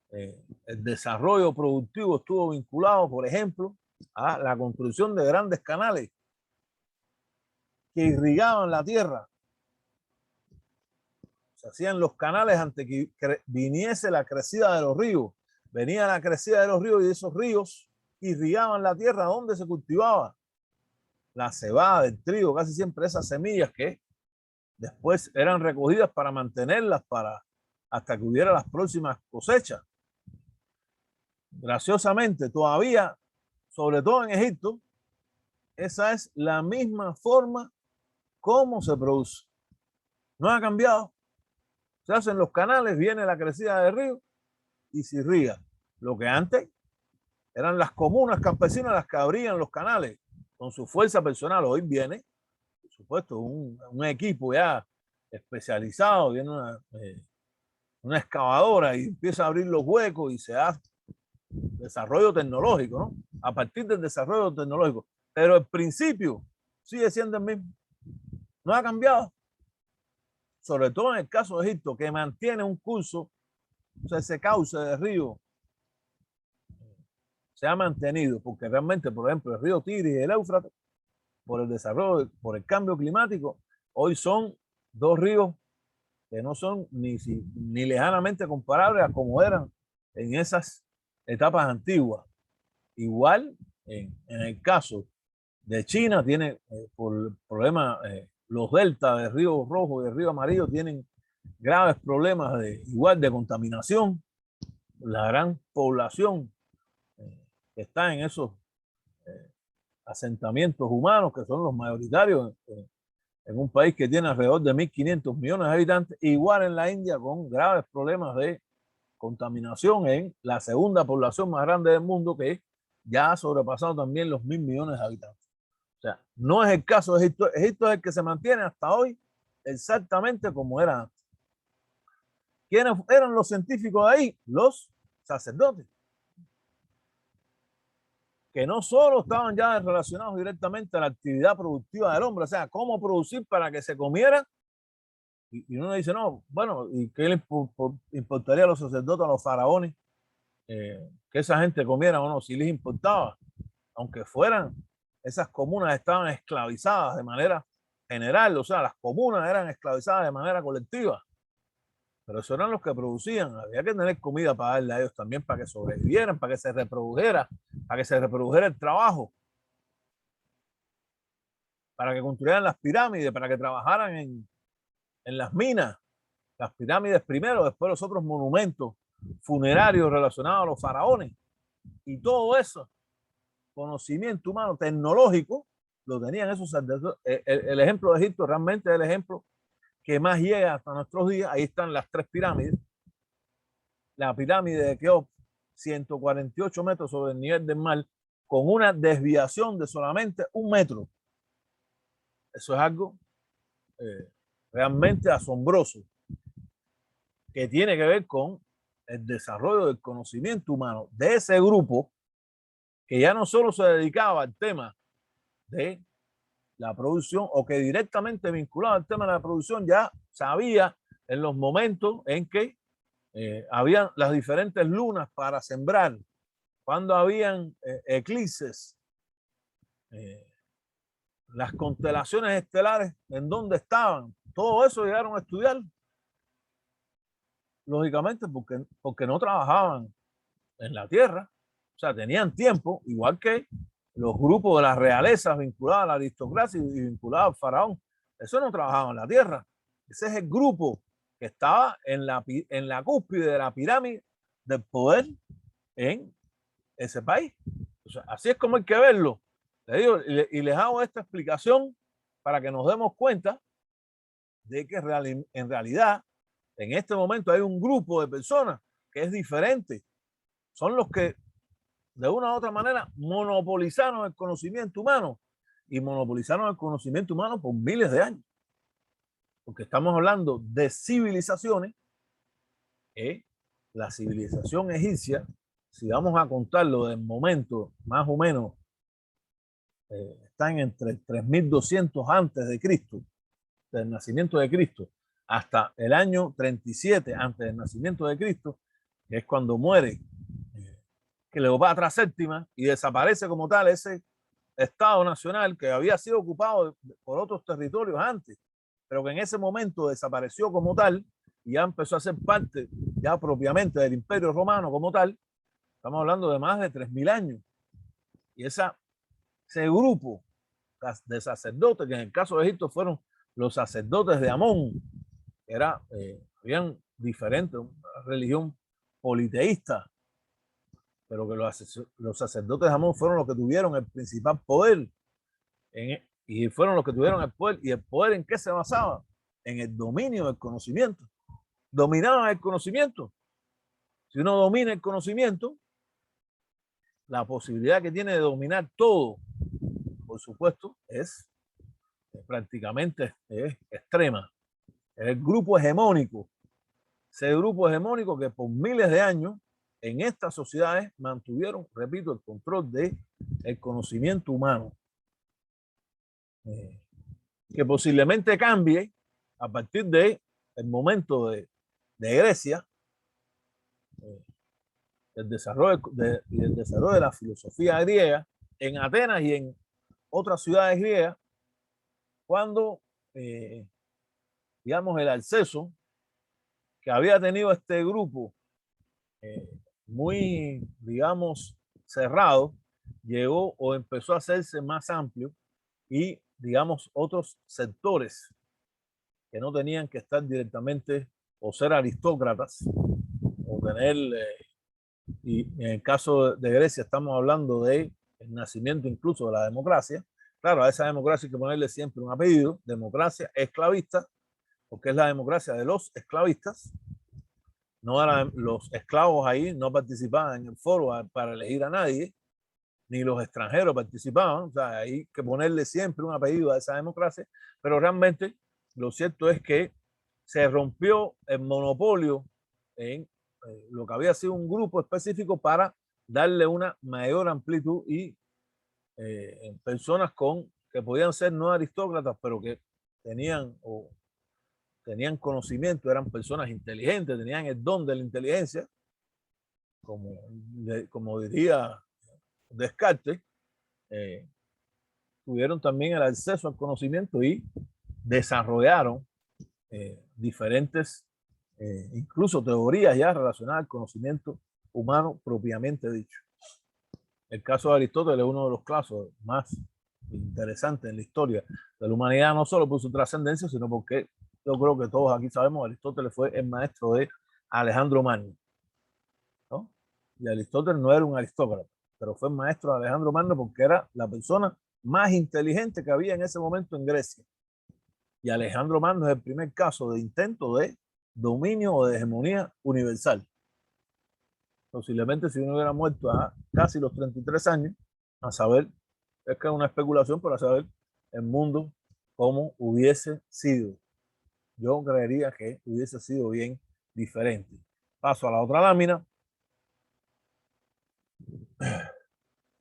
el desarrollo productivo estuvo vinculado, por ejemplo, a la construcción de grandes canales que irrigaban la tierra. Se hacían los canales antes que viniese la crecida de los ríos. Venía la crecida de los ríos y esos ríos irrigaban la tierra donde se cultivaba la cebada, el trigo, casi siempre esas semillas que después eran recogidas para mantenerlas hasta que hubiera las próximas cosechas. Graciosamente, todavía, sobre todo en Egipto, esa es la misma forma como se produce. No ha cambiado. Se hacen los canales, viene la crecida del río y se irriga. Lo que antes eran las comunas campesinas las que abrían los canales con su fuerza personal. Hoy viene, por supuesto, un equipo ya especializado, viene una excavadora y empieza a abrir los huecos y se hace desarrollo tecnológico, ¿no? A partir del desarrollo tecnológico. Pero el principio sigue siendo el mismo. No ha cambiado. Sobre todo en el caso de Egipto, que mantiene un curso, o sea, ese cauce de río se ha mantenido, porque realmente, por ejemplo, el río Tigris y el Éufrates, por el desarrollo, por el cambio climático, hoy son 2 ríos que no son ni lejanamente comparables a como eran en esas etapas antiguas. Igual, en el caso de China, tiene por el problema, los deltas del río Rojo y del río Amarillo tienen graves problemas igual de contaminación. La gran población que está en esos asentamientos humanos, que son los mayoritarios en un país que tiene alrededor de 1.500 millones de habitantes, igual en la India, con graves problemas de contaminación en la segunda población más grande del mundo, que ya ha sobrepasado también los 1.000 millones de habitantes. O sea, no es el caso de Egipto. Egipto es el que se mantiene hasta hoy exactamente como era antes. ¿Quiénes eran los científicos de ahí? Los sacerdotes, que no solo estaban ya relacionados directamente a la actividad productiva del hombre, o sea, cómo producir para que se comiera. Y uno dice, no, bueno, ¿y qué le importaría a los sacerdotes, a los faraones, que esa gente comiera o no? Si les importaba, aunque fueran, esas comunas estaban esclavizadas de manera general, o sea, las comunas eran esclavizadas de manera colectiva, pero esos eran los que producían. Había que tener comida para darle a ellos también, para que sobrevivieran, para que se reprodujera el trabajo, para que construyeran las pirámides, para que trabajaran en las minas, las pirámides primero, después los otros monumentos funerarios relacionados a los faraones. Y todo eso, conocimiento humano, tecnológico, lo tenían esos sacerdotes. El ejemplo de Egipto realmente es el ejemplo que más llega hasta nuestros días. Ahí están las 3 pirámides. La pirámide de Keops, 148 metros sobre el nivel del mar, con una desviación de solamente 1 metro. Eso es algo realmente asombroso, que tiene que ver con el desarrollo del conocimiento humano de ese grupo, que ya no solo se dedicaba al tema de la producción, o que directamente vinculado al tema de la producción, ya sabía en los momentos en que habían las diferentes lunas para sembrar, cuando habían eclipses, las constelaciones estelares, en dónde estaban. Todo eso llegaron a estudiar, lógicamente porque no trabajaban en la tierra. O sea, tenían tiempo, igual que los grupos de las realezas vinculadas a la aristocracia y vinculados al faraón. Eso no trabajaban en la tierra. Ese es el grupo que estaba en la cúspide de la pirámide del poder en ese país. O sea, así es como hay que verlo. Les digo, y les hago esta explicación para que nos demos cuenta de que en realidad en este momento hay un grupo de personas que es diferente. Son los que de una u otra manera monopolizaron el conocimiento humano y monopolizaron el conocimiento humano por miles de años. Porque estamos hablando de civilizaciones. La civilización egipcia, si vamos a contarlo del momento más o menos, están entre 3200 antes de Cristo, del nacimiento de Cristo, hasta el año 37 antes del nacimiento de Cristo, que es cuando muere Cleopatra VII y desaparece como tal ese Estado nacional que había sido ocupado por otros territorios antes, pero que en ese momento desapareció como tal y ya empezó a ser parte ya propiamente del Imperio Romano como tal. Estamos hablando de más de 3000 años. Y ese grupo de sacerdotes, que en el caso de Egipto fueron los sacerdotes de Amón, habían diferentes, una religión politeísta, pero que los sacerdotes de Amón fueron los que tuvieron el principal poder y fueron los que tuvieron el poder. ¿Y el poder en qué se basaba? En el dominio del conocimiento. Dominaban el conocimiento. Si uno domina el conocimiento, la posibilidad que tiene de dominar todo, por supuesto, es prácticamente extrema. Es el grupo hegemónico. Ese grupo hegemónico que por miles de años en estas sociedades mantuvieron, repito, el control del conocimiento humano. Que posiblemente cambie a partir del momento de Grecia, el desarrollo de la filosofía griega en Atenas y en otras ciudades griegas, cuando, digamos, el acceso que había tenido este grupo muy, digamos, cerrado, llegó o empezó a hacerse más amplio y, digamos, otros sectores que no tenían que estar directamente o ser aristócratas o tener, y en el caso de Grecia estamos hablando de el nacimiento incluso de la democracia. Claro, a esa democracia hay que ponerle siempre un apellido: democracia esclavista, porque es la democracia de los esclavistas. No eran los esclavos ahí, no participaban en el foro para elegir a nadie, ni los extranjeros participaban. O sea, hay que ponerle siempre un apellido a esa democracia, pero realmente lo cierto es que se rompió el monopolio en lo que había sido un grupo específico para darle una mayor amplitud y personas que podían ser no aristócratas, pero que tenían conocimiento, eran personas inteligentes, tenían el don de la inteligencia, como diría Descartes, tuvieron también el acceso al conocimiento y desarrollaron diferentes, incluso teorías ya relacionadas al conocimiento humano propiamente dicho. El caso de Aristóteles es uno de los casos más interesantes en la historia de la humanidad, no solo por su trascendencia, sino porque yo creo que todos aquí sabemos que Aristóteles fue el maestro de Alejandro Magno, ¿no? Y Aristóteles no era un aristócrata, pero fue el maestro de Alejandro Magno porque era la persona más inteligente que había en ese momento en Grecia. Y Alejandro Magno es el primer caso de intento de dominio o de hegemonía universal. Posiblemente si uno hubiera muerto a casi los 33 años, a saber, es que es una especulación para saber el mundo cómo hubiese sido. Yo creería que hubiese sido bien diferente. Paso a la otra lámina.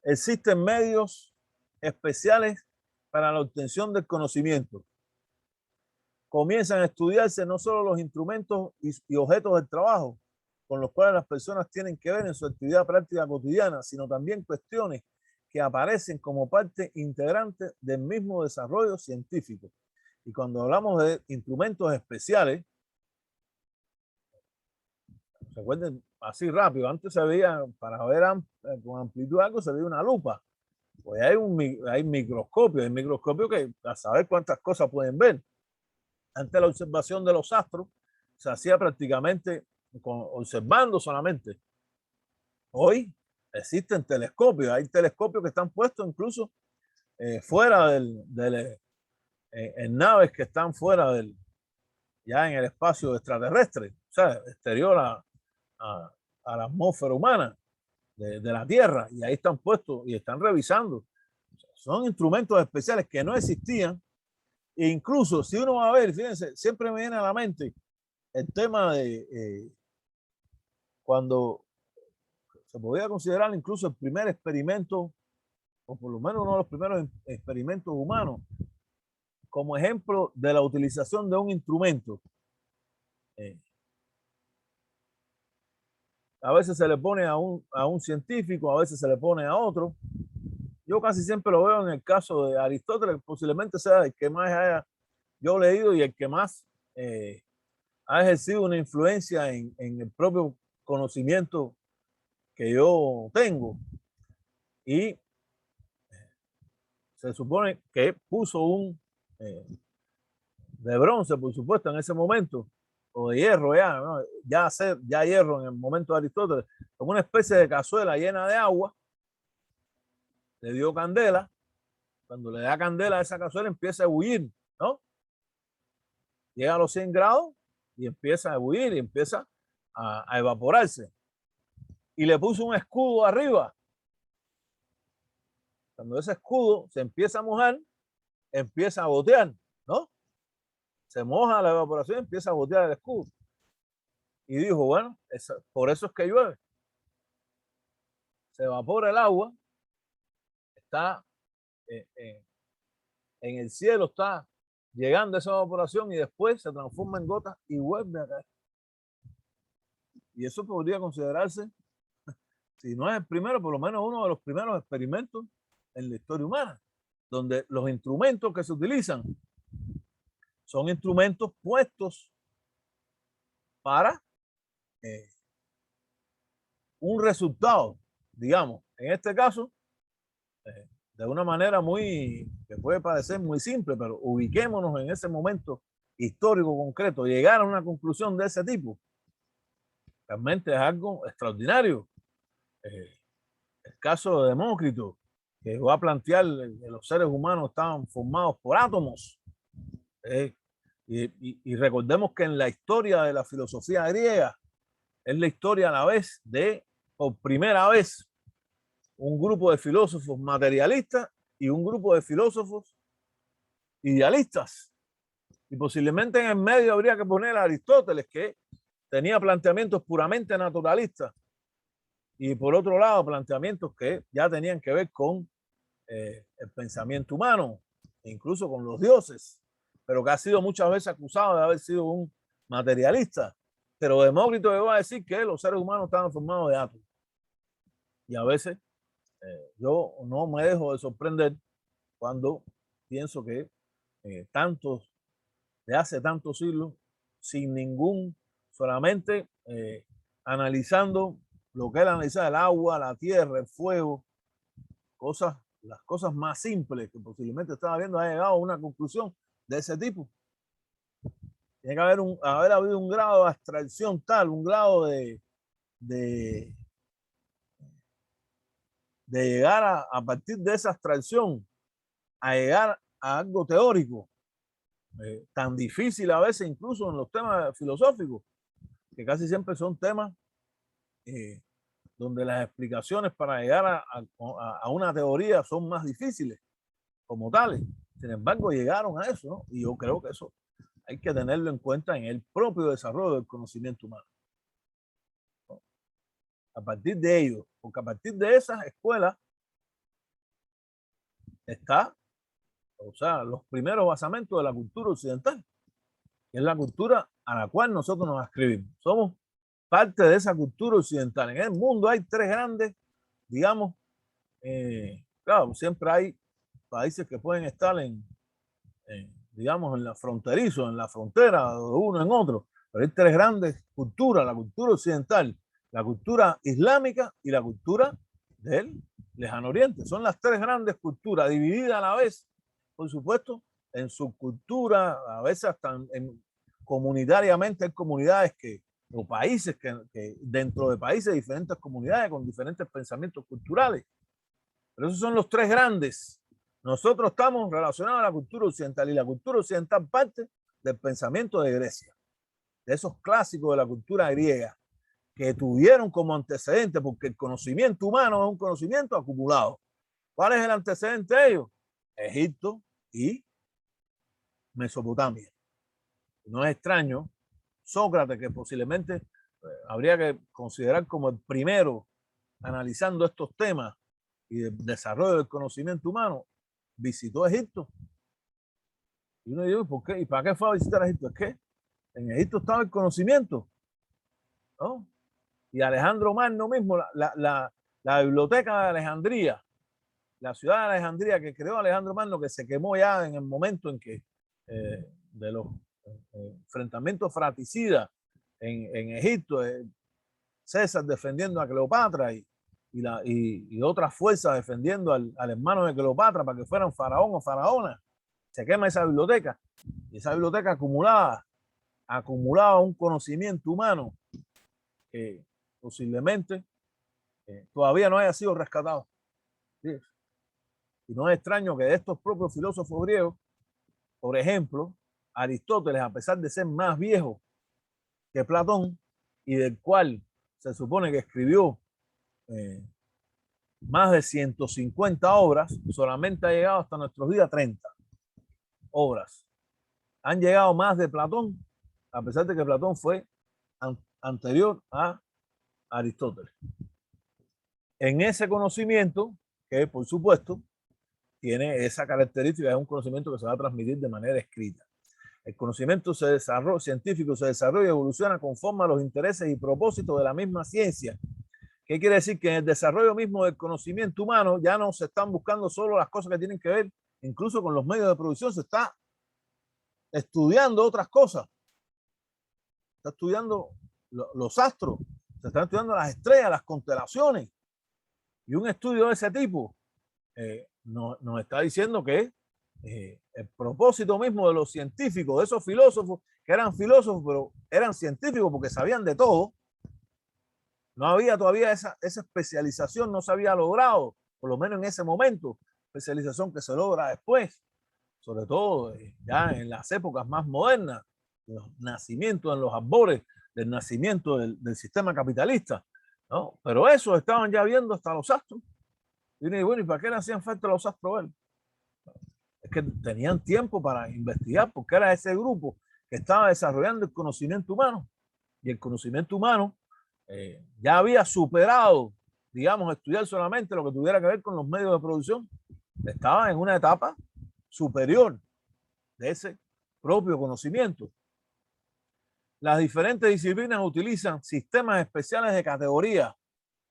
Existen medios especiales para la obtención del conocimiento. Comienzan a estudiarse no solo los instrumentos y objetos del trabajo con los cuales las personas tienen que ver en su actividad práctica cotidiana, sino también cuestiones que aparecen como parte integrante del mismo desarrollo científico. Y cuando hablamos de instrumentos especiales, recuerden así rápido, antes se veía, para ver con amplitud algo, se veía una lupa. Pues hay microscopios que a saber cuántas cosas pueden ver. Antes la observación de los astros se hacía prácticamente observando solamente. Hoy existen telescopios, hay telescopios que están puestos incluso fuera en naves que están fuera ya en el espacio extraterrestre, o sea, exterior a la atmósfera humana de la Tierra, y ahí están puestos y están revisando. Son instrumentos especiales que no existían. E incluso si uno va a ver, fíjense, siempre me viene a la mente el tema de cuando se podía considerar incluso el primer experimento, o por lo menos uno de los primeros experimentos humanos, como ejemplo de la utilización de un instrumento. A veces se le pone a un científico, a veces se le pone a otro. Yo casi siempre lo veo en el caso de Aristóteles, posiblemente sea el que más haya yo leído y el que más ha ejercido una influencia en el propio conocimiento que yo tengo. Y se supone que puso un de bronce, por supuesto, en ese momento, o de hierro ya, ¿no? ya hierro en el momento de Aristóteles, como una especie de cazuela llena de agua, le dio candela. Cuando le da candela a esa cazuela empieza a ebullir, ¿no? Llega a los 100 grados y empieza a ebullir y empieza a evaporarse. Y le puso un escudo arriba. Cuando ese escudo se empieza a mojar, empieza a gotear, ¿no? Se moja la evaporación, empieza a gotear el escudo. Y dijo, bueno, por eso es que llueve. Se evapora el agua, está en el cielo, está llegando esa evaporación y después se transforma en gotas y vuelve a caer. Y eso podría considerarse, si no es el primero, por lo menos uno de los primeros experimentos en la historia humana, donde los instrumentos que se utilizan son instrumentos puestos para un resultado, digamos, en este caso, de una manera que puede parecer muy simple, pero ubiquémonos en ese momento histórico concreto, llegar a una conclusión de ese tipo, realmente es algo extraordinario. El caso de Demócrito, que va a plantear que los seres humanos estaban formados por átomos. Y recordemos que en la historia de la filosofía griega es la historia a la vez de, por primera vez, un grupo de filósofos materialistas y un grupo de filósofos idealistas. Y posiblemente en el medio habría que poner a Aristóteles, que tenía planteamientos puramente naturalistas, y por otro lado planteamientos que ya tenían que ver con el pensamiento humano, incluso con los dioses, pero que ha sido muchas veces acusado de haber sido un materialista. Pero Demócrito iba a decir que los seres humanos estaban formados de átomos. Y a veces yo no me dejo de sorprender cuando pienso que de hace tantos siglos, sin ningún, solamente analizando lo que él analiza, el agua, la tierra, el fuego, las cosas más simples que posiblemente estaba viendo, ha llegado a una conclusión de ese tipo. Tiene que haber habido un grado de abstracción tal, un grado de llegar a partir de esa abstracción a llegar a algo teórico, tan difícil a veces, incluso en los temas filosóficos, que casi siempre son temas donde las explicaciones para llegar a una teoría son más difíciles como tales. Sin embargo, llegaron a eso, ¿no? Y yo creo que eso hay que tenerlo en cuenta en el propio desarrollo del conocimiento humano. A partir de ello, porque a partir de esas escuelas está, o sea, los primeros basamentos de la cultura occidental, que es la cultura a la cual nosotros nos ascribimos. Somos parte de esa cultura occidental. En el mundo hay tres grandes, digamos, claro, siempre hay países que pueden estar digamos, en la fronterizo, en la frontera de uno en otro, pero hay tres grandes culturas: la cultura occidental, la cultura islámica y la cultura del lejano oriente. Son las tres grandes culturas, divididas a la vez, por supuesto, en subcultura, a veces hasta comunitariamente. Hay comunidades o países que dentro de países, diferentes comunidades con diferentes pensamientos culturales. Pero esos son los tres grandes. Nosotros estamos relacionados a la cultura occidental, y la cultura occidental parte del pensamiento de Grecia, de esos clásicos de la cultura griega. que tuvieron como antecedente, porque el conocimiento humano es un conocimiento acumulado. ¿Cuál es el antecedente de ellos? Egipto y Mesopotamia. No es extraño, Sócrates, que posiblemente habría que considerar como el primero analizando estos temas y el desarrollo del conocimiento humano, visitó Egipto. Y uno dice, ¿por qué? ¿Y para qué fue a visitar Egipto? Es que en Egipto estaba el conocimiento, ¿no? Y Alejandro Magno mismo, la biblioteca de Alejandría, la ciudad de Alejandría que creó Alejandro Magno, que se quemó ya en el momento en que de los enfrentamientos fratricidas en Egipto, César defendiendo a Cleopatra y otras fuerzas defendiendo al hermano de Cleopatra para que fueran faraón o faraona. Se quema esa biblioteca, y esa biblioteca acumulaba un conocimiento humano que posiblemente todavía no haya sido rescatado. ¿Sí? Y no es extraño que de estos propios filósofos griegos, por ejemplo, Aristóteles, a pesar de ser más viejo que Platón y del cual se supone que escribió más de 150 obras, solamente ha llegado hasta nuestros días 30 obras. Han llegado más de Platón, a pesar de que Platón fue anterior a Aristóteles. En ese conocimiento, que por supuesto tiene esa característica, es un conocimiento que se va a transmitir de manera escrita. El conocimiento científico se desarrolla y evoluciona conforme a los intereses y propósitos de la misma ciencia. ¿Qué quiere decir? Que en el desarrollo mismo del conocimiento humano ya no se están buscando solo las cosas que tienen que ver, incluso con los medios de producción, se está estudiando otras cosas. Se está estudiando los astros, se están estudiando las estrellas, las constelaciones. Y un estudio de ese tipo nos está diciendo que el propósito mismo de los científicos, de esos filósofos, que eran filósofos, pero eran científicos porque sabían de todo, no había todavía esa especialización, no se había logrado, por lo menos en ese momento, especialización que se logra después, sobre todo ya en las épocas más modernas, los nacimientos, en los albores del nacimiento del sistema capitalista, ¿no? Pero eso estaban ya viendo hasta los astros. Y bueno, ¿y para qué le hacían falta los astros? Es que tenían tiempo para investigar, porque era ese grupo que estaba desarrollando el conocimiento humano. Y el conocimiento humano ya había superado, digamos, estudiar solamente lo que tuviera que ver con los medios de producción. Estaba en una etapa superior de ese propio conocimiento. Las diferentes disciplinas utilizan sistemas especiales de categoría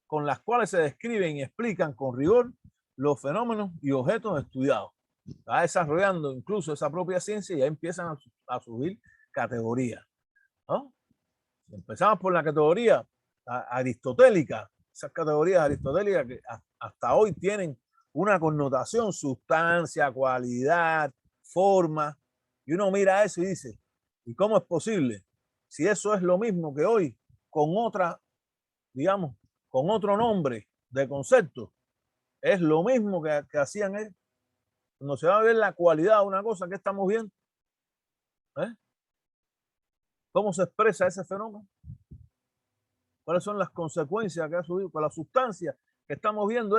con las cuales se describen y explican con rigor los fenómenos y objetos estudiados. Está desarrollando incluso esa propia ciencia y ya empiezan a subir categorías, ¿no? Empezamos por la categoría aristotélica, esas categorías aristotélicas que hasta hoy tienen una connotación, sustancia, cualidad, forma, y uno mira eso y dice, ¿y cómo es posible? Si eso es lo mismo que hoy, con otra, digamos, con otro nombre de concepto, es lo mismo que hacían ellos. Cuando se va a ver la cualidad de una cosa que estamos viendo, ¿cómo se expresa ese fenómeno? ¿Cuáles son las consecuencias que ha subido? Con la sustancia que estamos viendo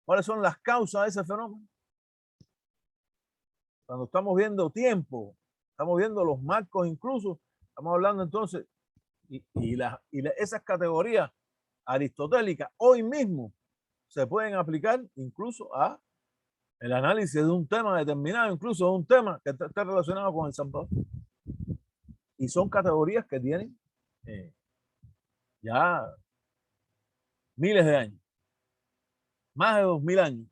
¿cuáles son las causas de ese fenómeno? Cuando estamos viendo tiempo, estamos viendo los marcos incluso, estamos hablando entonces, esas categorías aristotélicas hoy mismo se pueden aplicar incluso a el análisis de un tema determinado, incluso de un tema que está relacionado con el Salvador. Y son categorías que tienen ya miles de años, más de 2000 años,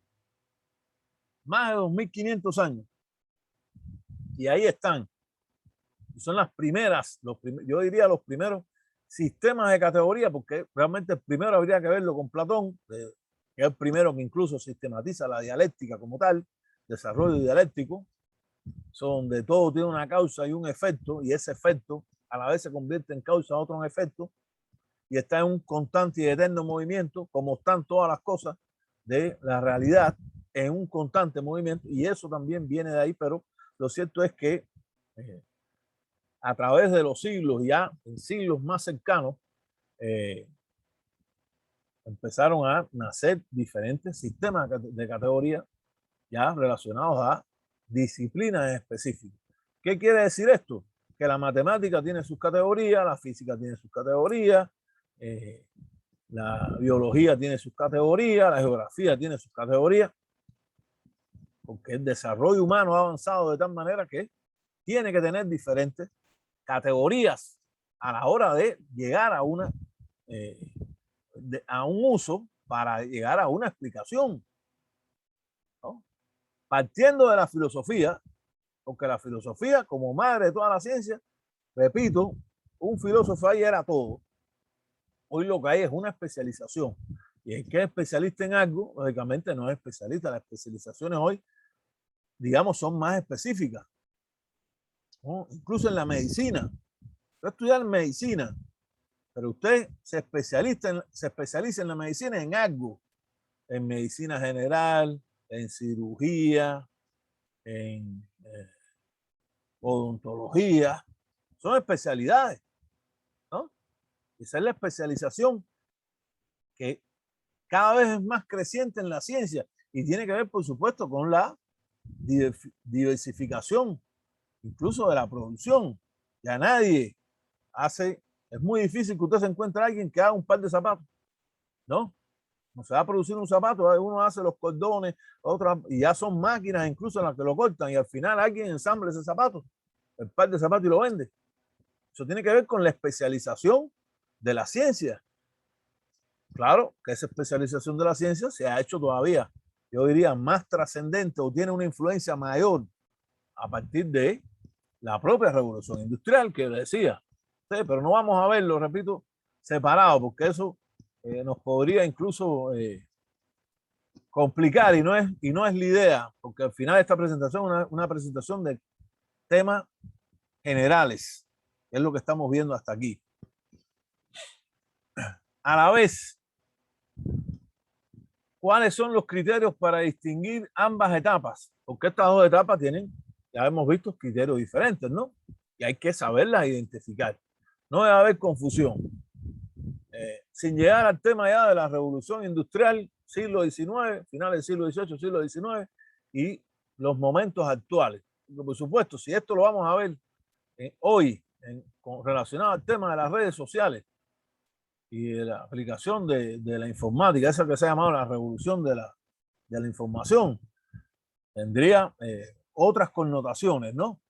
más de 2500 años. Y ahí están. Y son las primeras, yo diría los primeros sistemas de categoría, porque realmente el primero habría que verlo con Platón, que es el primero que incluso sistematiza la dialéctica como tal, desarrollo dialéctico, donde todo tiene una causa y un efecto, y ese efecto a la vez se convierte en causa a otro efecto, y está en un constante y eterno movimiento, como están todas las cosas de la realidad, en un constante movimiento, y eso también viene de ahí, pero lo cierto es que a través de los siglos, ya en siglos más cercanos, empezaron a nacer diferentes sistemas de categoría ya relacionados a disciplinas específicas. ¿Qué quiere decir esto? Que la matemática tiene sus categorías, la física tiene sus categorías, la biología tiene sus categorías, la geografía tiene sus categorías, porque el desarrollo humano ha avanzado de tal manera que tiene que tener diferentes categorías a la hora de llegar a una a un uso para llegar a una explicación, ¿no? Partiendo de la filosofía, porque la filosofía, como madre de toda la ciencia, repito, un filósofo ahí era todo. Hoy lo que hay es una especialización. Y el que es especialista en algo, lógicamente no es especialista. Las especializaciones hoy, digamos, son más específicas, ¿no? Incluso en la medicina. Usted estudiar medicina, pero usted se especializa en la medicina en algo, en medicina general, en cirugía, en odontología. Son especialidades, ¿no? Esa es la especialización que cada vez es más creciente en la ciencia y tiene que ver, por supuesto, con la diversificación, incluso de la producción. Ya nadie hace, es muy difícil que usted se encuentre a alguien que haga un par de zapatos, ¿no? No se va a producir un zapato, uno hace los cordones, otras, y ya son máquinas incluso las que lo cortan, y al final alguien ensambla ese zapato, el par de zapatos y lo vende. Eso tiene que ver con la especialización de la ciencia. Claro que esa especialización de la ciencia se ha hecho todavía, yo diría, más trascendente o tiene una influencia mayor a partir de la propia revolución industrial que decía. Sí, pero no vamos a verlo, repito, separado, porque eso nos podría incluso complicar y no es la idea, porque al final esta presentación es una presentación de temas generales, que es lo que estamos viendo hasta aquí. A la vez, ¿cuáles son los criterios para distinguir ambas etapas? Porque estas dos etapas tienen, ya hemos visto, criterios diferentes, ¿no? Y hay que saberlas identificar. No debe haber confusión. Sin llegar al tema ya de la revolución industrial, siglo XIX, finales del siglo XVIII, siglo XIX y los momentos actuales. Porque, por supuesto, si esto lo vamos a ver hoy relacionado al tema de las redes sociales y de la aplicación de la informática, esa que se ha llamado la revolución de la información, tendría otras connotaciones, ¿no?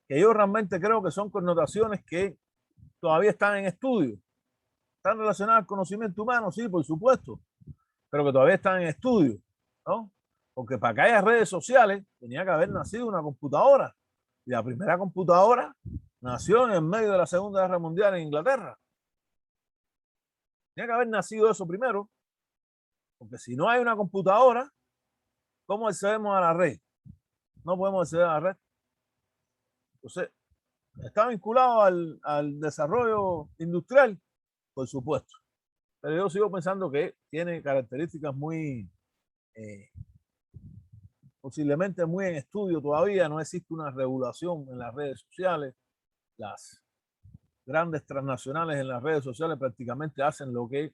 Que yo realmente creo que son connotaciones que todavía están en estudio. ¿Están relacionadas al conocimiento humano? Sí, por supuesto, pero que todavía están en estudio, ¿no? Porque para que haya redes sociales tenía que haber nacido una computadora. Y la primera computadora nació en el medio de la Segunda Guerra Mundial en Inglaterra. Tenía que haber nacido eso primero, porque si no hay una computadora, ¿cómo accedemos a la red? No podemos acceder a la red. Entonces, ¿está vinculado al desarrollo industrial? Por supuesto. Pero yo sigo pensando que tiene características muy, posiblemente muy en estudio todavía. No existe una regulación en las redes sociales. Las grandes transnacionales en las redes sociales prácticamente hacen lo que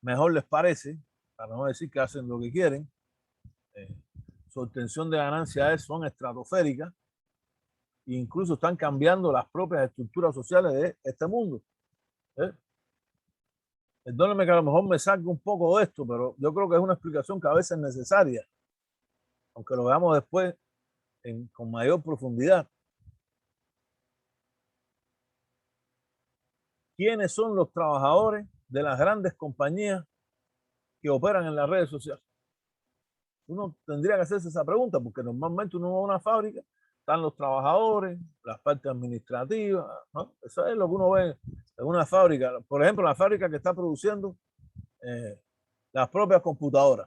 mejor les parece, para no decir que hacen lo que quieren. Su obtención de ganancias son estratosféricas e incluso están cambiando las propias estructuras sociales de este mundo. Perdónenme que a lo mejor me salga un poco de esto, pero yo creo que es una explicación que a veces es necesaria, aunque lo veamos después con mayor profundidad. ¿Quiénes son los trabajadores de las grandes compañías que operan en las redes sociales? Uno tendría que hacerse esa pregunta, porque normalmente uno va a una fábrica, están los trabajadores, las partes administrativas, ¿no? Eso es lo que uno ve en una fábrica. Por ejemplo, la fábrica que está produciendo las propias computadoras.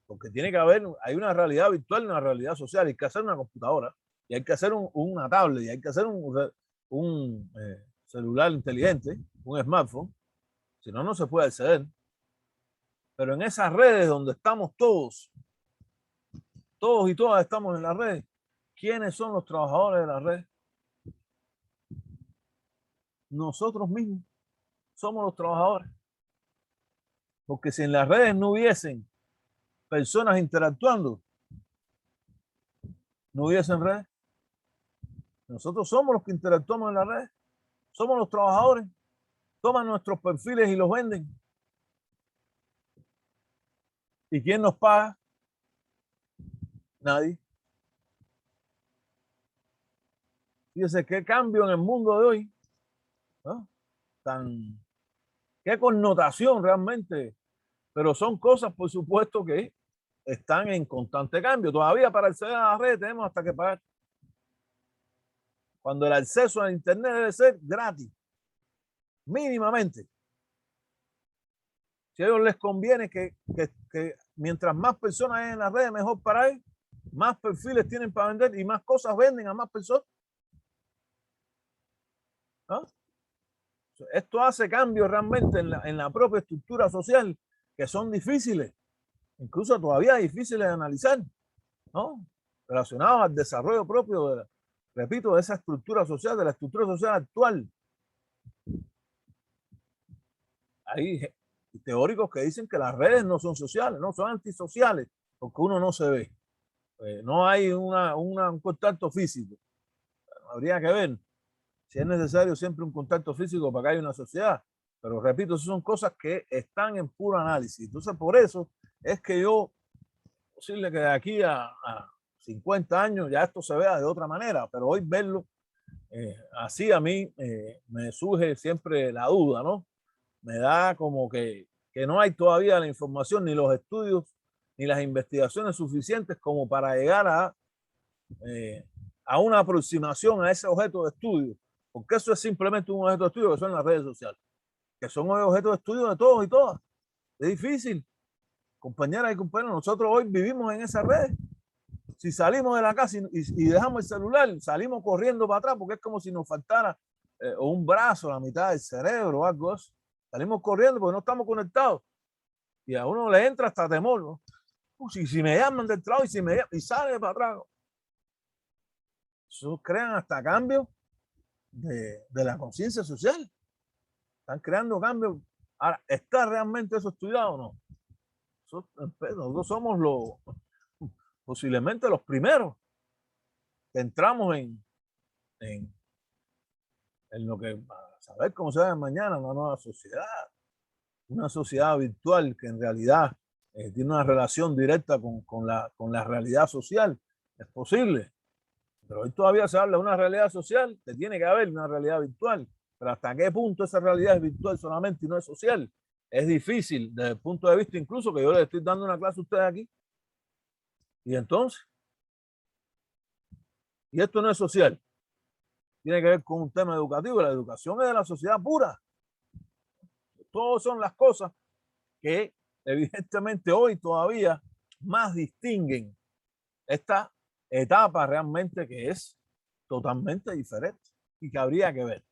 Porque tiene que haber, hay una realidad virtual y una realidad social. Hay que hacer una computadora y hay que hacer una tablet y hay que hacer un celular inteligente, un smartphone. Si no, no se puede acceder. Pero en esas redes donde estamos todos y todas estamos en la red, ¿quiénes son los trabajadores de la red? Nosotros mismos. somos los trabajadores. Porque si en las redes no hubiesen personas interactuando, no hubiesen redes. Nosotros somos los que interactuamos en las redes. Somos los trabajadores. Toman nuestros perfiles y los venden. ¿Y quién nos paga? Nadie. Fíjese qué cambio en el mundo de hoy, ¿no? Qué connotación realmente, pero son cosas, por supuesto, que están en constante cambio. Todavía para acceder a la red tenemos hasta que pagar. Cuando el acceso a internet debe ser gratis, mínimamente. Si a ellos les conviene que mientras más personas hay en la red, mejor para ellos, más perfiles tienen para vender y más cosas venden a más personas. ¿No? Esto hace cambios realmente en la propia estructura social que son difíciles, incluso todavía difíciles de analizar, ¿no? Relacionados al desarrollo propio, repito, de esa estructura social, de la estructura social actual. Hay teóricos que dicen que las redes no son sociales, no son antisociales, porque uno no se ve. No hay un contacto físico. Habría que ver si es necesario siempre un contacto físico para que haya una sociedad. Pero repito, esas son cosas que están en puro análisis. Entonces, por eso es que yo, posible que de aquí a 50 años ya esto se vea de otra manera, pero hoy verlo así a mí me surge siempre la duda, ¿no? Me da como que no hay todavía la información, ni los estudios, ni las investigaciones suficientes como para llegar a una aproximación a ese objeto de estudio. Porque eso es simplemente un objeto de estudio que son las redes sociales, que son objetos de estudio de todos y todas. Es difícil, compañeras y compañeros, nosotros hoy vivimos en esa red. Si salimos de la casa y dejamos el celular, salimos corriendo para atrás porque es como si nos faltara un brazo, la mitad del cerebro o algo así. Salimos corriendo porque no estamos conectados. Y a uno le entra hasta temor, ¿no? Si me llaman del trabajo y sale para atrás. Eso crean hasta cambios de la conciencia social. Están creando cambios. Ahora, ¿está realmente eso estudiado o no? Nosotros somos posiblemente los primeros que entramos en lo que, para saber cómo se va mañana, una nueva sociedad, una sociedad virtual que en realidad tiene una relación directa con la realidad social. Es posible. Pero hoy todavía se habla de una realidad social, que tiene que haber una realidad virtual. Pero ¿hasta qué punto esa realidad es virtual solamente y no es social? Es difícil desde el punto de vista incluso que yo le estoy dando una clase a ustedes aquí. Y entonces, y esto no es social. Tiene que ver con un tema educativo. La educación es de la sociedad pura. Todas son las cosas que evidentemente hoy todavía más distinguen esta etapa realmente que es totalmente diferente y que habría que ver.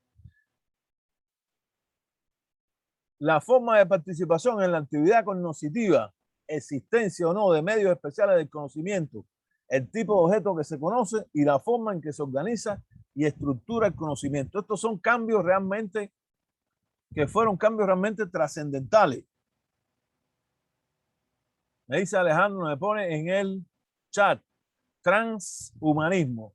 La forma de participación en la actividad cognitiva, existencia o no de medios especiales del conocimiento, el tipo de objeto que se conoce y la forma en que se organiza y estructura el conocimiento. Estos son cambios realmente que fueron cambios realmente trascendentales. Me dice Alejandro, me pone en el chat, transhumanismo.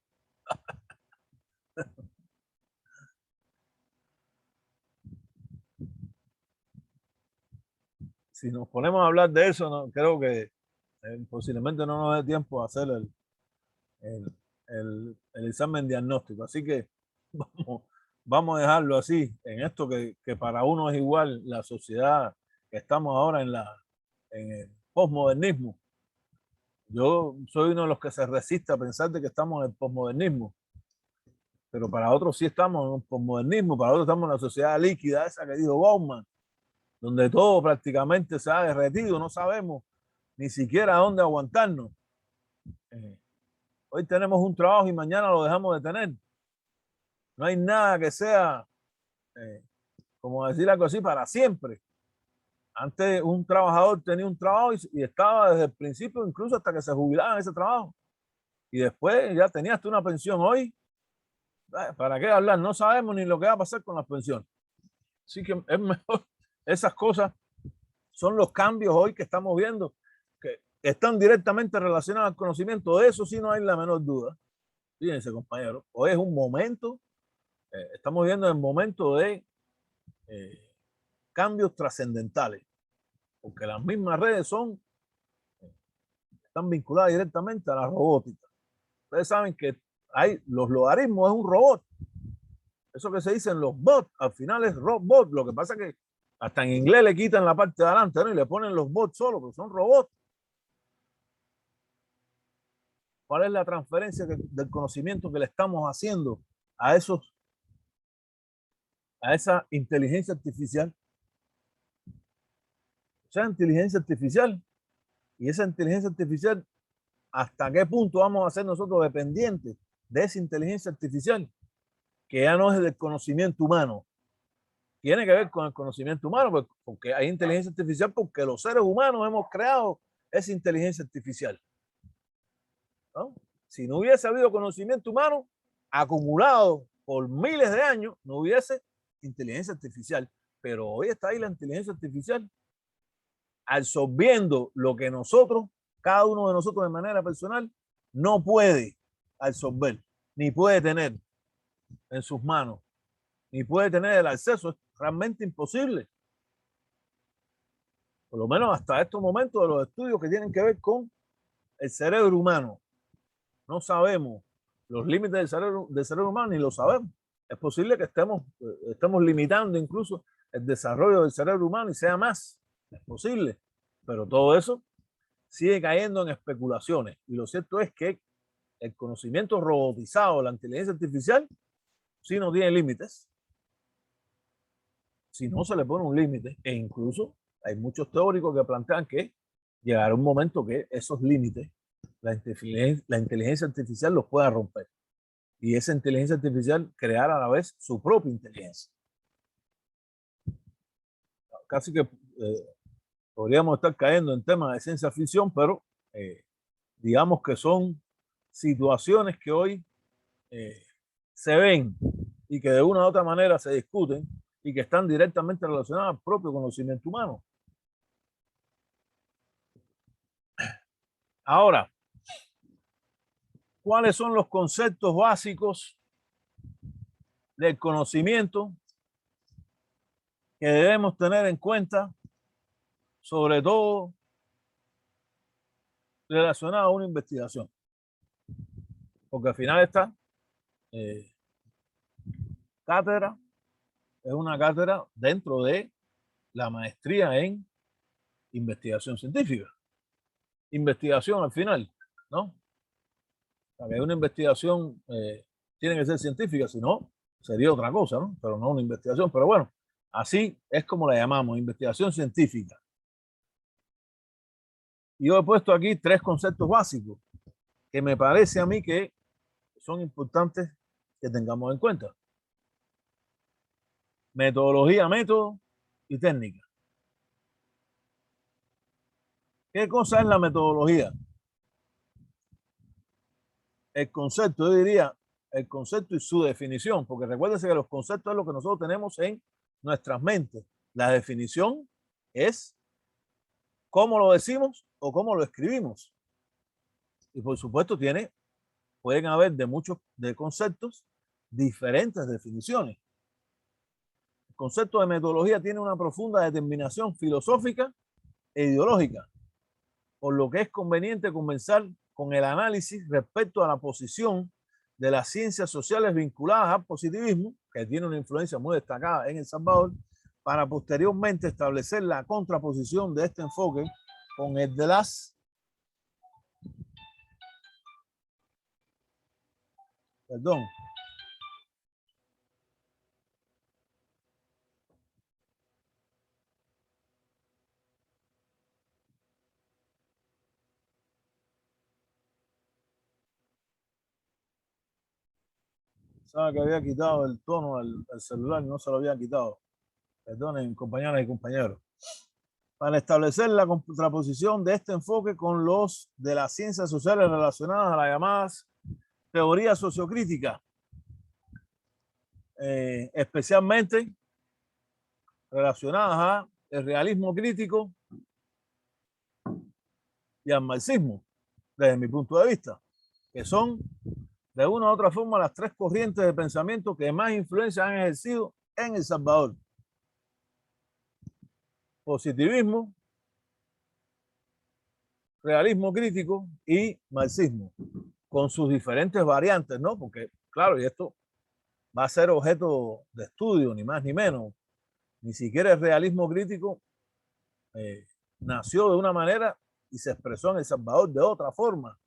Si nos ponemos a hablar de eso, no, creo que posiblemente no nos dé tiempo a hacer el examen diagnóstico. Así que vamos a dejarlo así, en esto que para uno es igual la sociedad que estamos ahora en el posmodernismo. Yo soy uno de los que se resiste a pensar de que estamos en el posmodernismo, pero para otros sí estamos en un posmodernismo, para otros estamos en la sociedad líquida, esa que dijo Bauman, donde todo prácticamente se ha derretido, no sabemos ni siquiera dónde aguantarnos. Hoy tenemos un trabajo y mañana lo dejamos de tener. No hay nada que sea, como decir algo así, para siempre. Antes un trabajador tenía un trabajo y estaba desde el principio, incluso hasta que se jubilaba en ese trabajo. Y después ya tenía hasta una pensión. Hoy, ¿para qué hablar? No sabemos ni lo que va a pasar con las pensiones. Así que es mejor. Esas cosas son los cambios hoy que estamos viendo, que están directamente relacionados al conocimiento. De eso sí no hay la menor duda. Fíjense, compañeros, hoy es un momento, estamos viendo el momento de cambios trascendentales, porque las mismas redes están vinculadas directamente a la robótica. Ustedes saben que los logaritmos es un robot. Eso que se dicen los bots, al final es robot. Lo que pasa es que hasta en inglés le quitan la parte de adelante, ¿no? Y le ponen los bots solo, pero son robots. ¿Cuál es la transferencia del conocimiento que le estamos haciendo a esa inteligencia artificial? Esa inteligencia artificial. Y esa inteligencia artificial, ¿hasta qué punto vamos a ser nosotros dependientes de esa inteligencia artificial? Que ya no es del conocimiento humano. Tiene que ver con el conocimiento humano, porque hay inteligencia artificial, porque los seres humanos hemos creado esa inteligencia artificial, ¿no? Si no hubiese habido conocimiento humano acumulado por miles de años, no hubiese inteligencia artificial. Pero hoy está ahí la inteligencia artificial absorbiendo lo que nosotros, cada uno de nosotros de manera personal, no puede absorber, ni puede tener en sus manos, ni puede tener el acceso. Es realmente imposible. Por lo menos hasta estos momentos de los estudios que tienen que ver con el cerebro humano. No sabemos los límites del cerebro humano, ni lo sabemos. Es posible que estemos limitando incluso el desarrollo del cerebro humano y sea más. Es posible. Pero todo eso sigue cayendo en especulaciones. Y lo cierto es que el conocimiento robotizado, la inteligencia artificial, sí no tiene límites. Si no se le pone un límite, e incluso hay muchos teóricos que plantean que llegará un momento que esos límites la inteligencia artificial los pueda romper. Y esa inteligencia artificial crear a la vez su propia inteligencia. Casi que podríamos estar cayendo en temas de ciencia ficción, pero digamos que son situaciones que hoy se ven y que de una u otra manera se discuten y que están directamente relacionadas al propio conocimiento humano. Ahora, ¿cuáles son los conceptos básicos del conocimiento que debemos tener en cuenta, sobre todo relacionado a una investigación? Porque al final esta cátedra es una cátedra dentro de la maestría en investigación científica. Investigación al final, ¿no? Para que una investigación tiene que ser científica, si no, sería otra cosa, ¿no? Pero no una investigación. Pero bueno, así es como la llamamos, investigación científica. Y yo he puesto aquí 3 conceptos básicos que me parece a mí que son importantes que tengamos en cuenta. Metodología, método y técnica. ¿Qué cosa es la metodología? El concepto, yo diría, el concepto y su definición, porque recuérdense que los conceptos es lo que nosotros tenemos en nuestras mentes. La definición es cómo lo decimos o cómo lo escribimos. Y por supuesto pueden haber de conceptos diferentes definiciones. El concepto de metodología tiene una profunda determinación filosófica e ideológica, por lo que es conveniente comenzar con el análisis respecto a la posición de las ciencias sociales vinculadas al positivismo, que tiene una influencia muy destacada en El Salvador, para posteriormente establecer la contraposición de este enfoque con el de las Sabe que había quitado el tono al celular, no se lo había quitado. Perdonen, compañeras y compañeros. Para establecer la contraposición de este enfoque con los de las ciencias sociales relacionadas a las llamadas teorías sociocríticas, especialmente relacionadas a el realismo crítico y al marxismo, desde mi punto de vista, que son de una u otra forma las tres corrientes de pensamiento que más influencia han ejercido en El Salvador. Positivismo, realismo crítico y marxismo, con sus diferentes variantes, ¿no? Porque, claro, y esto va a ser objeto de estudio, ni más ni menos. Ni siquiera el realismo crítico nació de una manera y se expresó en El Salvador de otra forma.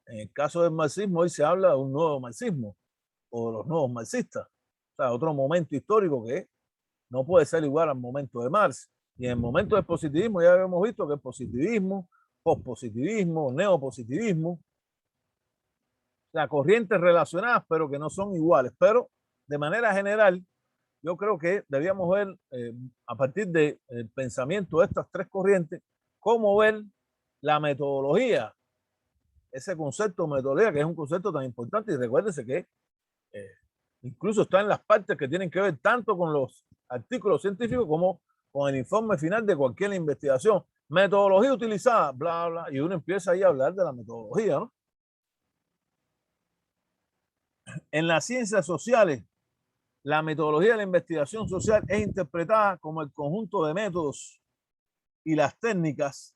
En el caso del marxismo, hoy se habla de un nuevo marxismo o de los nuevos marxistas. O sea, otro momento histórico que no puede ser igual al momento de Marx. Y en el momento del positivismo ya habíamos visto que el positivismo, pospositivismo, neopositivismo, las corrientes relacionadas, pero que no son iguales. Pero de manera general, yo creo que debíamos ver a partir del pensamiento de estas tres corrientes, cómo ver la metodología, ese concepto de metodología, que es un concepto tan importante. Y recuérdese que incluso está en las partes que tienen que ver tanto con los artículos científicos como con el informe final de cualquier investigación. Metodología utilizada, bla, bla, y uno empieza ahí a hablar de la metodología, ¿no? En las ciencias sociales, la metodología de la investigación social es interpretada como el conjunto de métodos y las técnicas,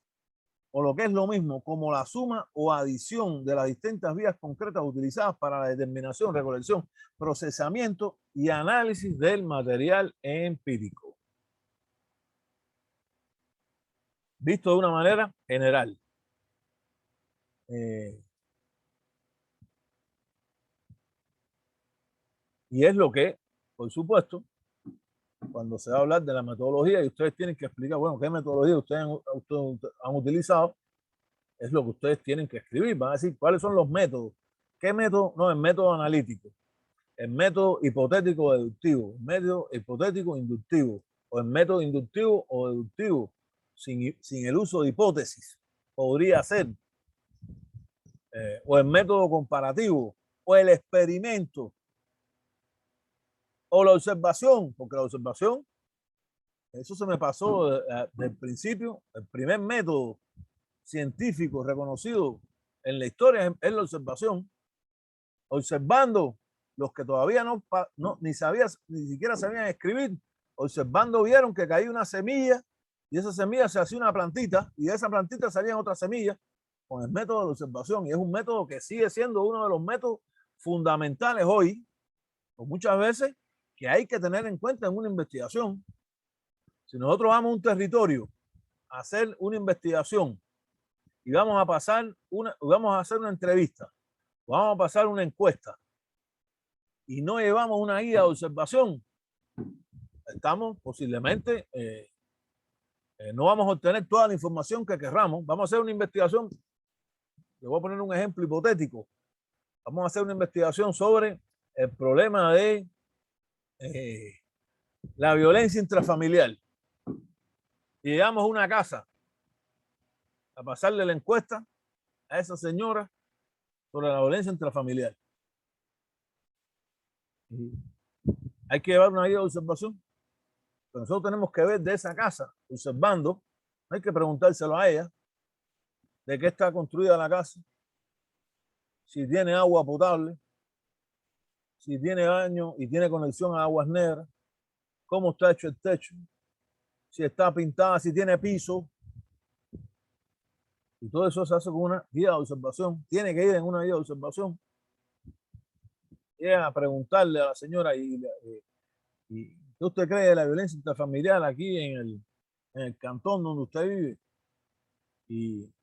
o lo que es lo mismo, como la suma o adición de las distintas vías concretas utilizadas para la determinación, recolección, procesamiento y análisis del material empírico. Visto de una manera general. Y es lo que, por supuesto, cuando se va a hablar de la metodología y ustedes tienen que explicar, bueno, qué metodología ustedes han utilizado, es lo que ustedes tienen que escribir. Van a decir cuáles son los métodos. ¿Qué método? No, el método analítico, el método hipotético deductivo, el método hipotético inductivo, o el método inductivo o deductivo, sin el uso de hipótesis, podría ser, o el método comparativo, o el experimento, o la observación, porque la observación, eso se me pasó del principio, el primer método científico reconocido en la historia es la observación, observando los que todavía ni siquiera sabían escribir, observando vieron que caía una semilla y esa semilla se hacía una plantita y de esa plantita salían otras semillas con el método de observación, y es un método que sigue siendo uno de los métodos fundamentales hoy, pues muchas veces que hay que tener en cuenta en una investigación. Si nosotros vamos a un territorio a hacer una investigación y vamos a hacer una entrevista, vamos a pasar una encuesta y no llevamos una guía de observación, estamos posiblemente, no vamos a obtener toda la información que querramos. Vamos a hacer una investigación, le voy a poner un ejemplo hipotético, vamos a hacer una investigación sobre el problema de la violencia intrafamiliar y llegamos a una casa a pasarle la encuesta a esa señora sobre la violencia intrafamiliar. Hay que llevar una guía de observación. Pero nosotros tenemos que ver de esa casa, observando, no hay que preguntárselo a ella, de qué está construida la casa, si tiene agua potable, si tiene baño y tiene conexión a aguas negras, cómo está hecho el techo, si está pintada, si tiene piso. Y todo eso se hace con una guía de observación. Tiene que ir en una guía de observación. Y a preguntarle a la señora, ¿qué usted cree de la violencia intrafamiliar aquí en el cantón donde usted vive? Y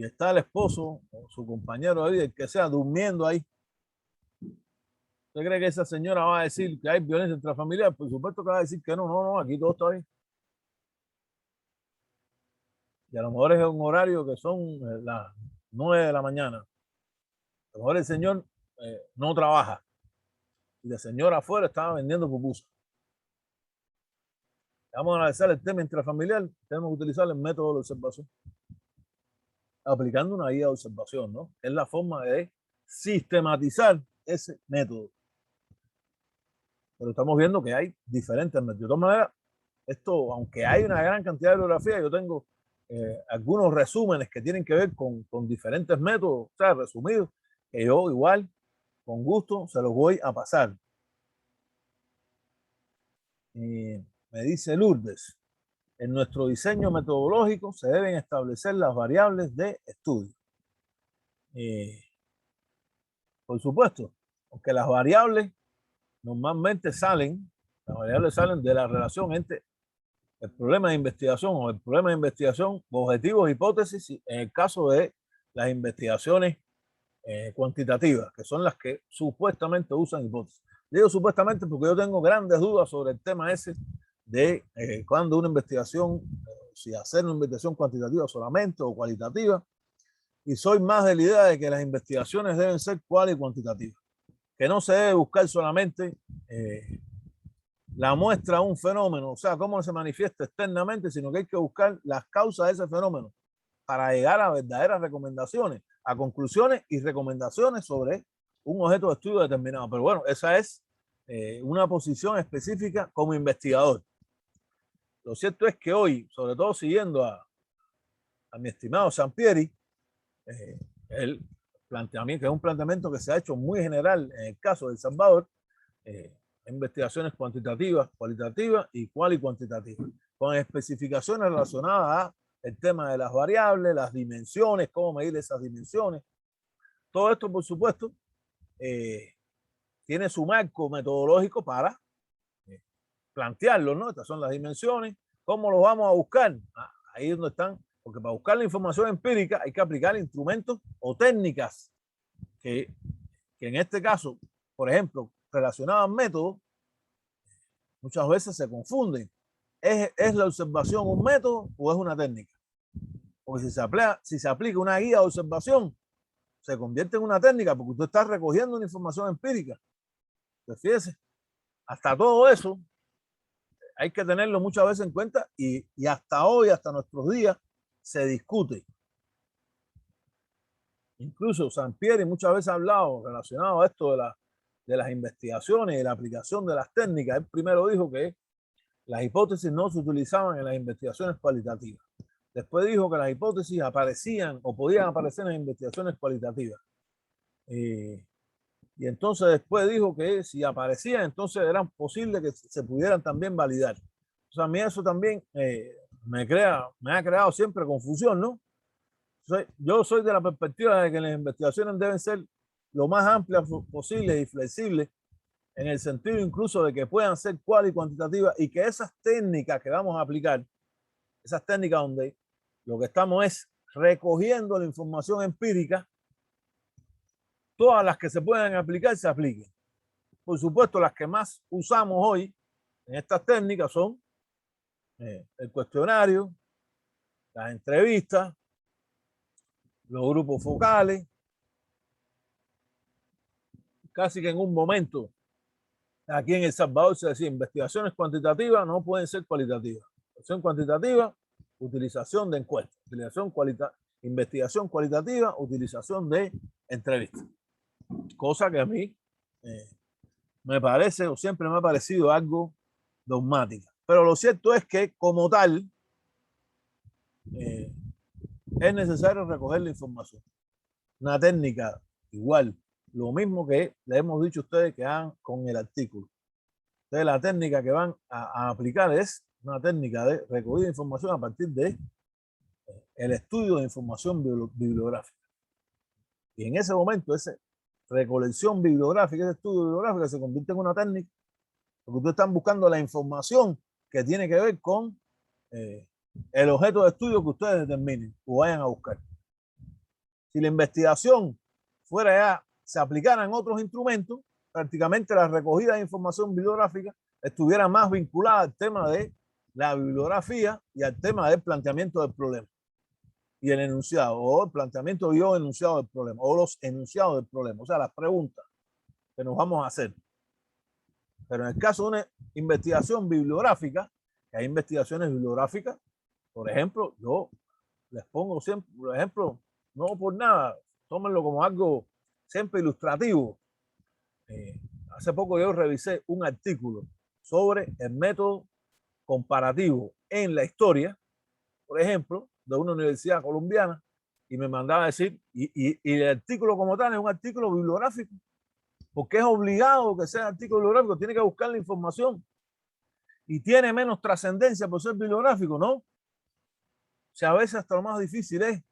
está el esposo o su compañero de vida, el que sea, durmiendo ahí. ¿Usted cree que esa señora va a decir que hay violencia intrafamiliar? Por supuesto que va a decir que no, aquí todo está bien. Y a lo mejor es un horario que son las 9 de la mañana. A lo mejor el señor no trabaja y la señora afuera estaba vendiendo pupusas. Vamos a analizar el tema intrafamiliar, tenemos que utilizar el método de observación, aplicando una guía de observación, ¿no? Es la forma de sistematizar ese método. Pero estamos viendo que hay diferentes métodos. De todas maneras, esto, aunque hay una gran cantidad de bibliografía, yo tengo algunos resúmenes que tienen que ver con diferentes métodos, o sea, resumidos, que yo igual, con gusto, se los voy a pasar. Me dice Lourdes, en nuestro diseño metodológico se deben establecer las variables de estudio. Por supuesto, aunque las variables normalmente salen de la relación entre el problema de investigación o el problema de investigación, objetivos, hipótesis, en el caso de las investigaciones cuantitativas, que son las que supuestamente usan hipótesis. Digo supuestamente porque yo tengo grandes dudas sobre el tema ese de cuando una investigación, si hacer una investigación cuantitativa solamente o cualitativa, y soy más de la idea de que las investigaciones deben ser cual y cuantitativas, que no se debe buscar solamente la muestra de un fenómeno, o sea, cómo se manifiesta externamente, sino que hay que buscar las causas de ese fenómeno para llegar a verdaderas recomendaciones, a conclusiones y recomendaciones sobre un objeto de estudio determinado. Pero bueno, esa es una posición específica como investigador. Lo cierto es que hoy, sobre todo siguiendo a mi estimado Sampieri, el planteamiento, que es un planteamiento que se ha hecho muy general en el caso de El Salvador, investigaciones cuantitativas, cualitativas y cuantitativas, con especificaciones relacionadas a el tema de las variables, las dimensiones, cómo medir esas dimensiones. Todo esto, por supuesto, tiene su marco metodológico para plantearlo, ¿no? Estas son las dimensiones. ¿Cómo lo vamos a buscar? Ahí es donde están, porque para buscar la información empírica hay que aplicar instrumentos o técnicas que en este caso, por ejemplo, relacionadas a métodos, muchas veces se confunden. ¿Es la observación un método o es una técnica? Porque si se aplica una guía de observación, se convierte en una técnica porque usted está recogiendo una información empírica. Pues fíjese, hasta todo eso hay que tenerlo muchas veces en cuenta y hasta hoy, hasta nuestros días, se discute. Incluso Sampieri muchas veces ha hablado relacionado a esto de las investigaciones y de la aplicación de las técnicas. Él primero dijo que las hipótesis no se utilizaban en las investigaciones cualitativas. Después dijo que las hipótesis aparecían o podían aparecer en las investigaciones cualitativas. Y entonces después dijo que si aparecían, entonces eran posibles que se pudieran también validar. O sea, a mí eso también me ha creado siempre confusión, ¿no? Yo soy de la perspectiva de que las investigaciones deben ser lo más amplias posible y flexibles, en el sentido incluso de que puedan ser cual y cuantitativas, y que esas técnicas que vamos a aplicar, esas técnicas donde lo que estamos es recogiendo la información empírica, todas las que se puedan aplicar se apliquen. Por supuesto, las que más usamos hoy en estas técnicas son el cuestionario, las entrevistas, los grupos focales. Casi que en un momento aquí en El Salvador se decía investigaciones cuantitativas no pueden ser cualitativas. Investigación cuantitativa, utilización de encuestas. Investigación cualitativa, utilización de entrevistas. Cosa que a mí me parece o siempre me ha parecido algo dogmática. Pero lo cierto es que como tal es necesario recoger la información. Una técnica igual, lo mismo que le hemos dicho a ustedes que hagan con el artículo. Entonces la técnica que van a aplicar es una técnica de recogida de información a partir de el estudio de información bibliográfica. Y en ese momento, esa recolección bibliográfica, ese estudio bibliográfico se convierte en una técnica, porque ustedes están buscando la información que tiene que ver con el objeto de estudio que ustedes determinen o vayan a buscar. Si la investigación fuera ya, se aplicaran otros instrumentos, prácticamente la recogida de información bibliográfica estuviera más vinculada al tema de la bibliografía y al tema del planteamiento del problema y el enunciado, o el planteamiento y o enunciado del problema, o los enunciados del problema, o sea, las preguntas que nos vamos a hacer. Pero en el caso de una investigación bibliográfica, que hay investigaciones bibliográficas, por ejemplo, yo les pongo siempre, por ejemplo, no por nada, tómenlo como algo siempre ilustrativo. Hace poco yo revisé un artículo sobre el método comparativo en la historia, por ejemplo, de una universidad colombiana, y me mandaba a decir, y el artículo como tal es un artículo bibliográfico, porque es obligado que sea artículo bibliográfico, tiene que buscar la información y tiene menos trascendencia por ser bibliográfico, ¿no? O sea, a veces hasta lo más difícil es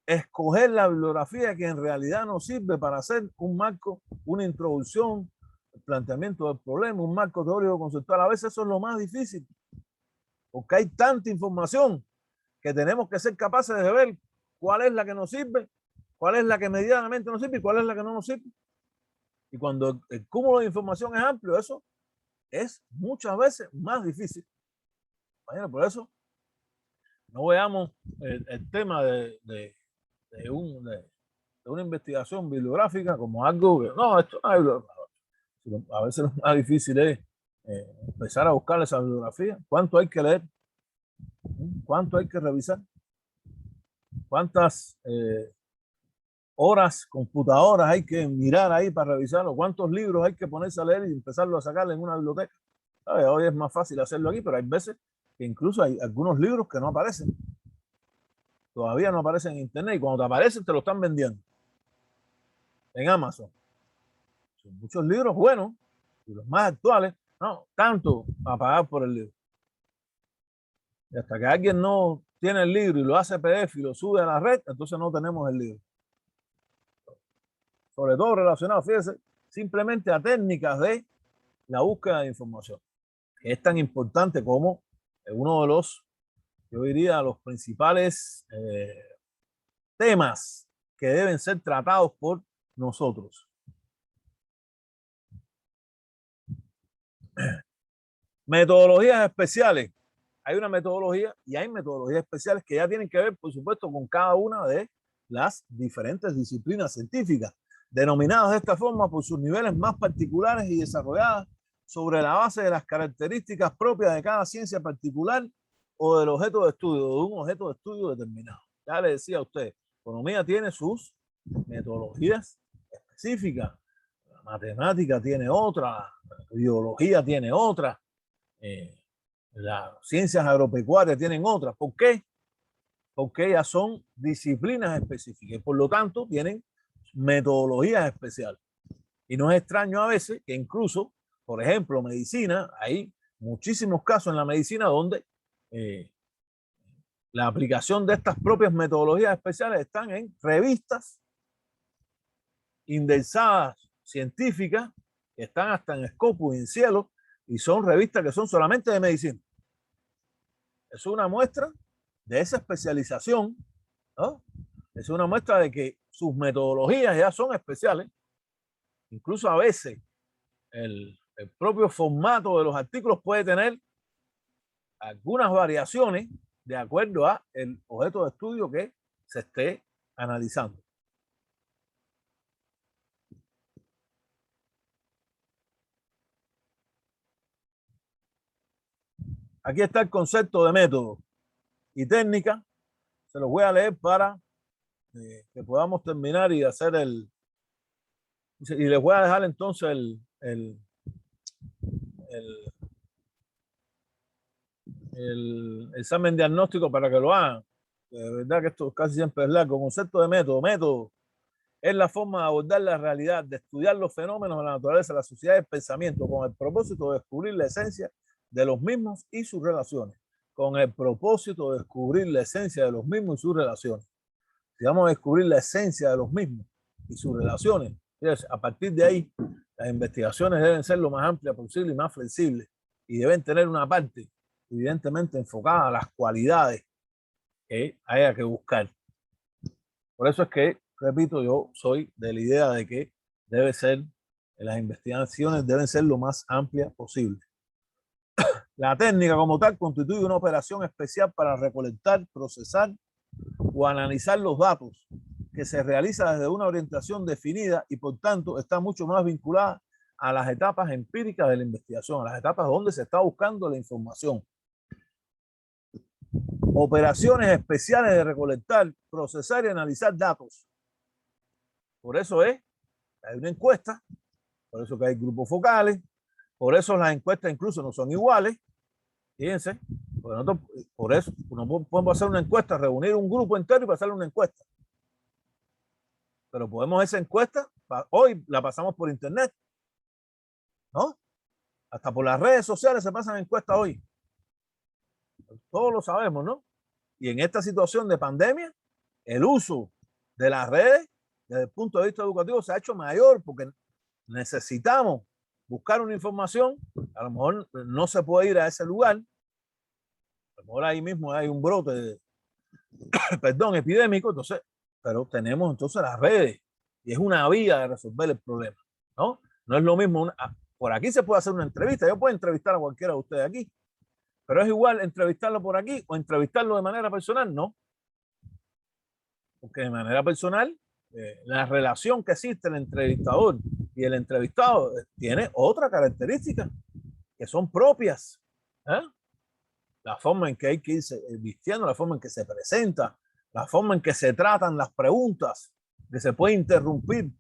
escoger la bibliografía que en realidad nos sirve para hacer un marco, una introducción, el planteamiento del problema, un marco teórico conceptual. A veces eso es lo más difícil, porque hay tanta información que tenemos que ser capaces de ver cuál es la que nos sirve, cuál es la que medianamente nos sirve y cuál es la que no nos sirve. Y cuando el cúmulo de información es amplio, eso es muchas veces más difícil. Bueno, por eso no veamos el tema de una investigación bibliográfica como algo que no, esto no es, a veces lo más difícil es empezar a buscar esa bibliografía. ¿Cuánto hay que leer? ¿Cuánto hay que revisar? ¿Cuántas horas, computadoras hay que mirar ahí para revisarlo? ¿Cuántos libros hay que ponerse a leer y empezarlo a sacar en una biblioteca? ¿Sabes? Hoy es más fácil hacerlo aquí, pero hay veces que incluso hay algunos libros que no aparecen. Todavía no aparecen en internet y cuando te aparecen te lo están vendiendo en Amazon. Son muchos libros buenos y los más actuales, no tanto a pagar por el libro. Y hasta que alguien no tiene el libro y lo hace PDF y lo sube a la red, entonces no tenemos el libro. Sobre todo relacionado, fíjese, simplemente a técnicas de la búsqueda de información, que es tan importante como uno de los, yo diría, los principales temas que deben ser tratados por nosotros. Metodologías especiales. Hay una metodología y hay metodologías especiales que ya tienen que ver, por supuesto, con cada una de las diferentes disciplinas científicas, denominadas de esta forma por sus niveles más particulares y desarrolladas sobre la base de las características propias de cada ciencia particular o del objeto de estudio, de un objeto de estudio determinado. Ya le decía a usted, economía tiene sus metodologías específicas, la matemática tiene otra, la biología tiene otra, las ciencias agropecuarias tienen otras. ¿Por qué? Porque ellas son disciplinas específicas y por lo tanto tienen metodologías especiales. Y no es extraño a veces que incluso, por ejemplo, medicina, hay muchísimos casos en la medicina donde la aplicación de estas propias metodologías especiales están en revistas indexadas científicas que están hasta en Scopus y en Cielo y son revistas que son solamente de medicina. Es una muestra de esa especialización, ¿no? Es una muestra de que sus metodologías ya son especiales. Incluso a veces el propio formato de los artículos puede tener algunas variaciones de acuerdo a el objeto de estudio que se esté analizando. Aquí está el concepto de método y técnica. Se los voy a leer para que podamos terminar y hacer y les voy a dejar entonces el examen diagnóstico para que lo hagan. De verdad que esto casi siempre es largo. Concepto de método. Método es la forma de abordar la realidad, de estudiar los fenómenos de la naturaleza, la sociedad y el pensamiento, con el propósito de descubrir la esencia de los mismos y sus relaciones. Con el propósito de descubrir la esencia de los mismos y sus relaciones. Si vamos a descubrir la esencia de los mismos y sus relaciones, a partir de ahí, las investigaciones deben ser lo más amplias posible y más flexibles y deben tener una parte evidentemente enfocada a las cualidades que haya que buscar. Por eso es que, repito, yo soy de la idea de que las investigaciones deben ser lo más amplias posible. La técnica como tal constituye una operación especial para recolectar, procesar o analizar los datos que se realiza desde una orientación definida y por tanto está mucho más vinculada a las etapas empíricas de la investigación, a las etapas donde se está buscando la información. Operaciones especiales de recolectar, procesar y analizar datos. Por eso hay una encuesta, por eso que hay grupos focales, por eso las encuestas incluso no son iguales, Fíjense, pues nosotros, por eso no podemos hacer una encuesta, reunir un grupo entero y pasarle una encuesta. Pero podemos esa encuesta, hoy la pasamos por internet, ¿no? Hasta por las redes sociales se pasan encuestas hoy. Todos lo sabemos, ¿no? Y en esta situación de pandemia, el uso de las redes desde el punto de vista educativo se ha hecho mayor porque necesitamos buscar una información. A lo mejor no se puede ir a ese lugar. A lo mejor ahí mismo hay un brote de, perdón, epidémico, entonces, pero tenemos entonces las redes y es una vía de resolver el problema, ¿no? No es lo mismo, por aquí se puede hacer una entrevista, yo puedo entrevistar a cualquiera de ustedes aquí, pero es igual entrevistarlo por aquí o entrevistarlo de manera personal, no. Porque de manera personal, la relación que existe el entrevistador y el entrevistado tiene otra característica que son propias. ¿Eh? La forma en que hay que irse vistiendo, la forma en que se presenta, la forma en que se tratan las preguntas, que se puede interrumpir,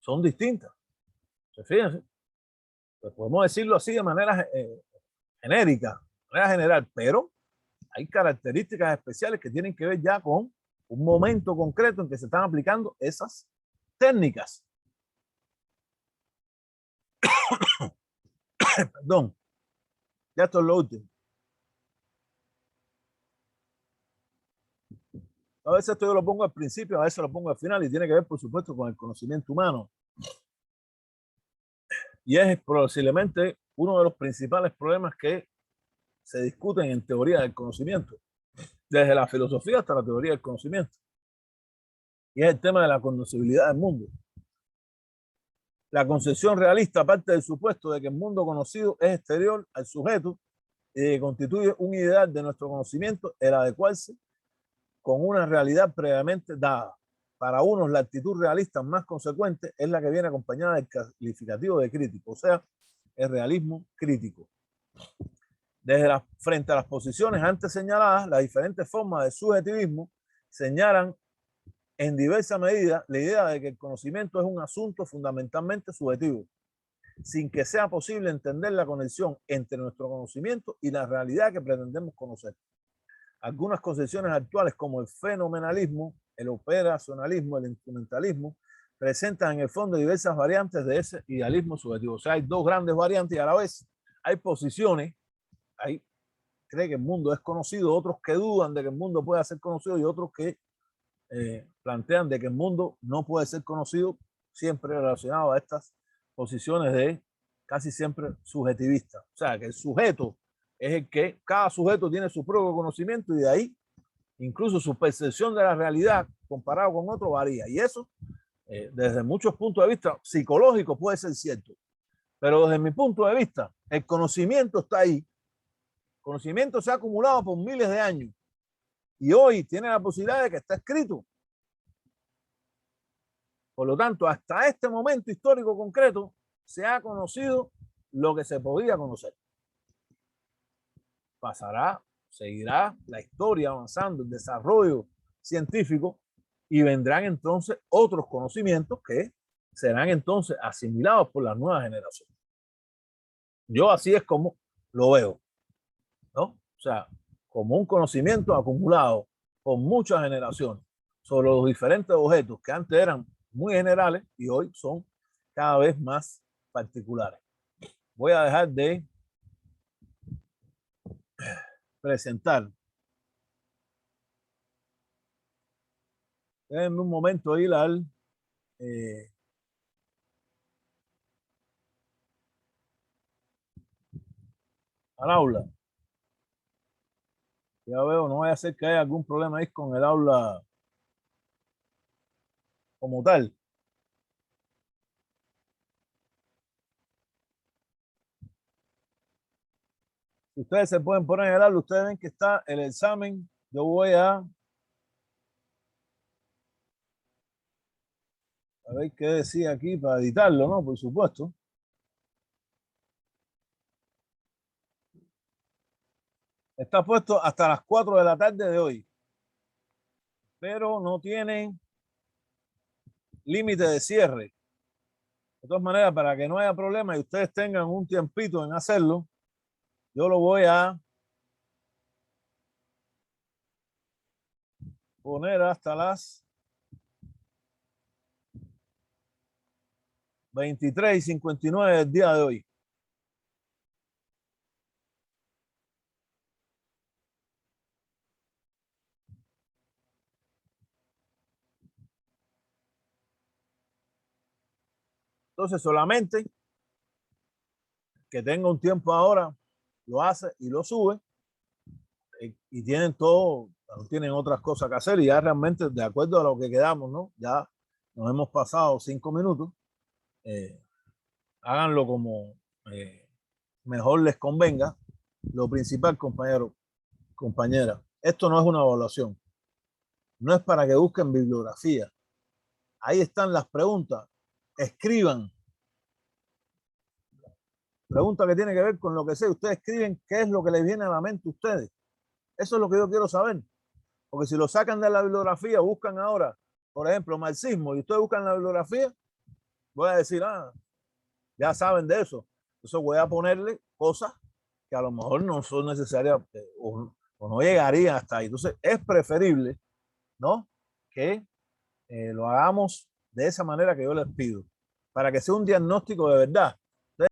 son distintas. Fíjense, pues podemos decirlo así de manera genérica, de manera general, pero hay características especiales que tienen que ver ya con un momento concreto en que se están aplicando esas técnicas. Perdón, ya esto es lo último. A veces esto yo lo pongo al principio, a veces lo pongo al final y tiene que ver, por supuesto, con el conocimiento humano. Y es posiblemente uno de los principales problemas que se discuten en teoría del conocimiento, desde la filosofía hasta la teoría del conocimiento. Y es el tema de la conocibilidad del mundo. La concepción realista parte del supuesto de que el mundo conocido es exterior al sujeto y constituye un ideal de nuestro conocimiento, el adecuarse con una realidad previamente dada. Para unos, la actitud realista más consecuente es la que viene acompañada del calificativo de crítico, o sea, el realismo crítico. Frente a las posiciones antes señaladas, las diferentes formas de subjetivismo señalan en diversa medida la idea de que el conocimiento es un asunto fundamentalmente subjetivo, sin que sea posible entender la conexión entre nuestro conocimiento y la realidad que pretendemos conocer. Algunas concepciones actuales, como el fenomenalismo, el operacionalismo, el instrumentalismo, presentan en el fondo diversas variantes de ese idealismo subjetivo. O sea, hay dos grandes variantes y a la vez hay posiciones, hay creen que el mundo es conocido, otros que dudan de que el mundo pueda ser conocido y otros que plantean de que el mundo no puede ser conocido, siempre relacionado a estas posiciones de casi siempre subjetivistas. O sea, que el sujeto es el que, cada sujeto tiene su propio conocimiento y de ahí incluso su percepción de la realidad comparado con otro varía. Y eso, desde muchos puntos de vista psicológicos, puede ser cierto. Pero desde mi punto de vista, el conocimiento está ahí. El conocimiento se ha acumulado por miles de años y hoy tiene la posibilidad de que está escrito. Por lo tanto, hasta este momento histórico concreto se ha conocido lo que se podía conocer. Pasará, seguirá la historia avanzando, el desarrollo científico y vendrán entonces otros conocimientos que serán entonces asimilados por las nuevas generaciones. Yo así es como lo veo, ¿no? O sea, como un conocimiento acumulado por muchas generaciones sobre los diferentes objetos que antes eran muy generales y hoy son cada vez más particulares. Voy a dejar de presentar. En un momento ir al aula. Ya veo, no vaya a ser que haya algún problema ahí con el aula como tal. Si ustedes se pueden poner en el aula, ustedes ven que está el examen. Yo voy a ver qué decía aquí para editarlo, ¿no? Por supuesto. Está puesto hasta las 4 de la tarde de hoy. Pero no tiene límite de cierre. De todas maneras, para que no haya problema y ustedes tengan un tiempito en hacerlo, Yo lo voy a poner hasta las 23:59 del día de hoy. Entonces, solamente que tenga un tiempo ahora, lo hace y lo sube, y tienen todo, no tienen otras cosas que hacer, y ya realmente, de acuerdo a lo que quedamos, ¿no? Ya nos hemos pasado 5 minutos. Háganlo como mejor les convenga. Lo principal, compañero, compañera, esto no es una evaluación, no es para que busquen bibliografía. Ahí están las preguntas. Escriban. Pregunta que tiene que ver con lo que sé. Ustedes escriben qué es lo que les viene a la mente a ustedes. Eso es lo que yo quiero saber. Porque si lo sacan de la bibliografía, buscan ahora, por ejemplo, marxismo, y ustedes buscan la bibliografía, voy a decir, ya saben de eso. Entonces voy a ponerle cosas que a lo mejor no son necesarias, o no llegarían hasta ahí. Entonces es preferible, ¿no?, que lo hagamos de esa manera que yo les pido, para que sea un diagnóstico de verdad.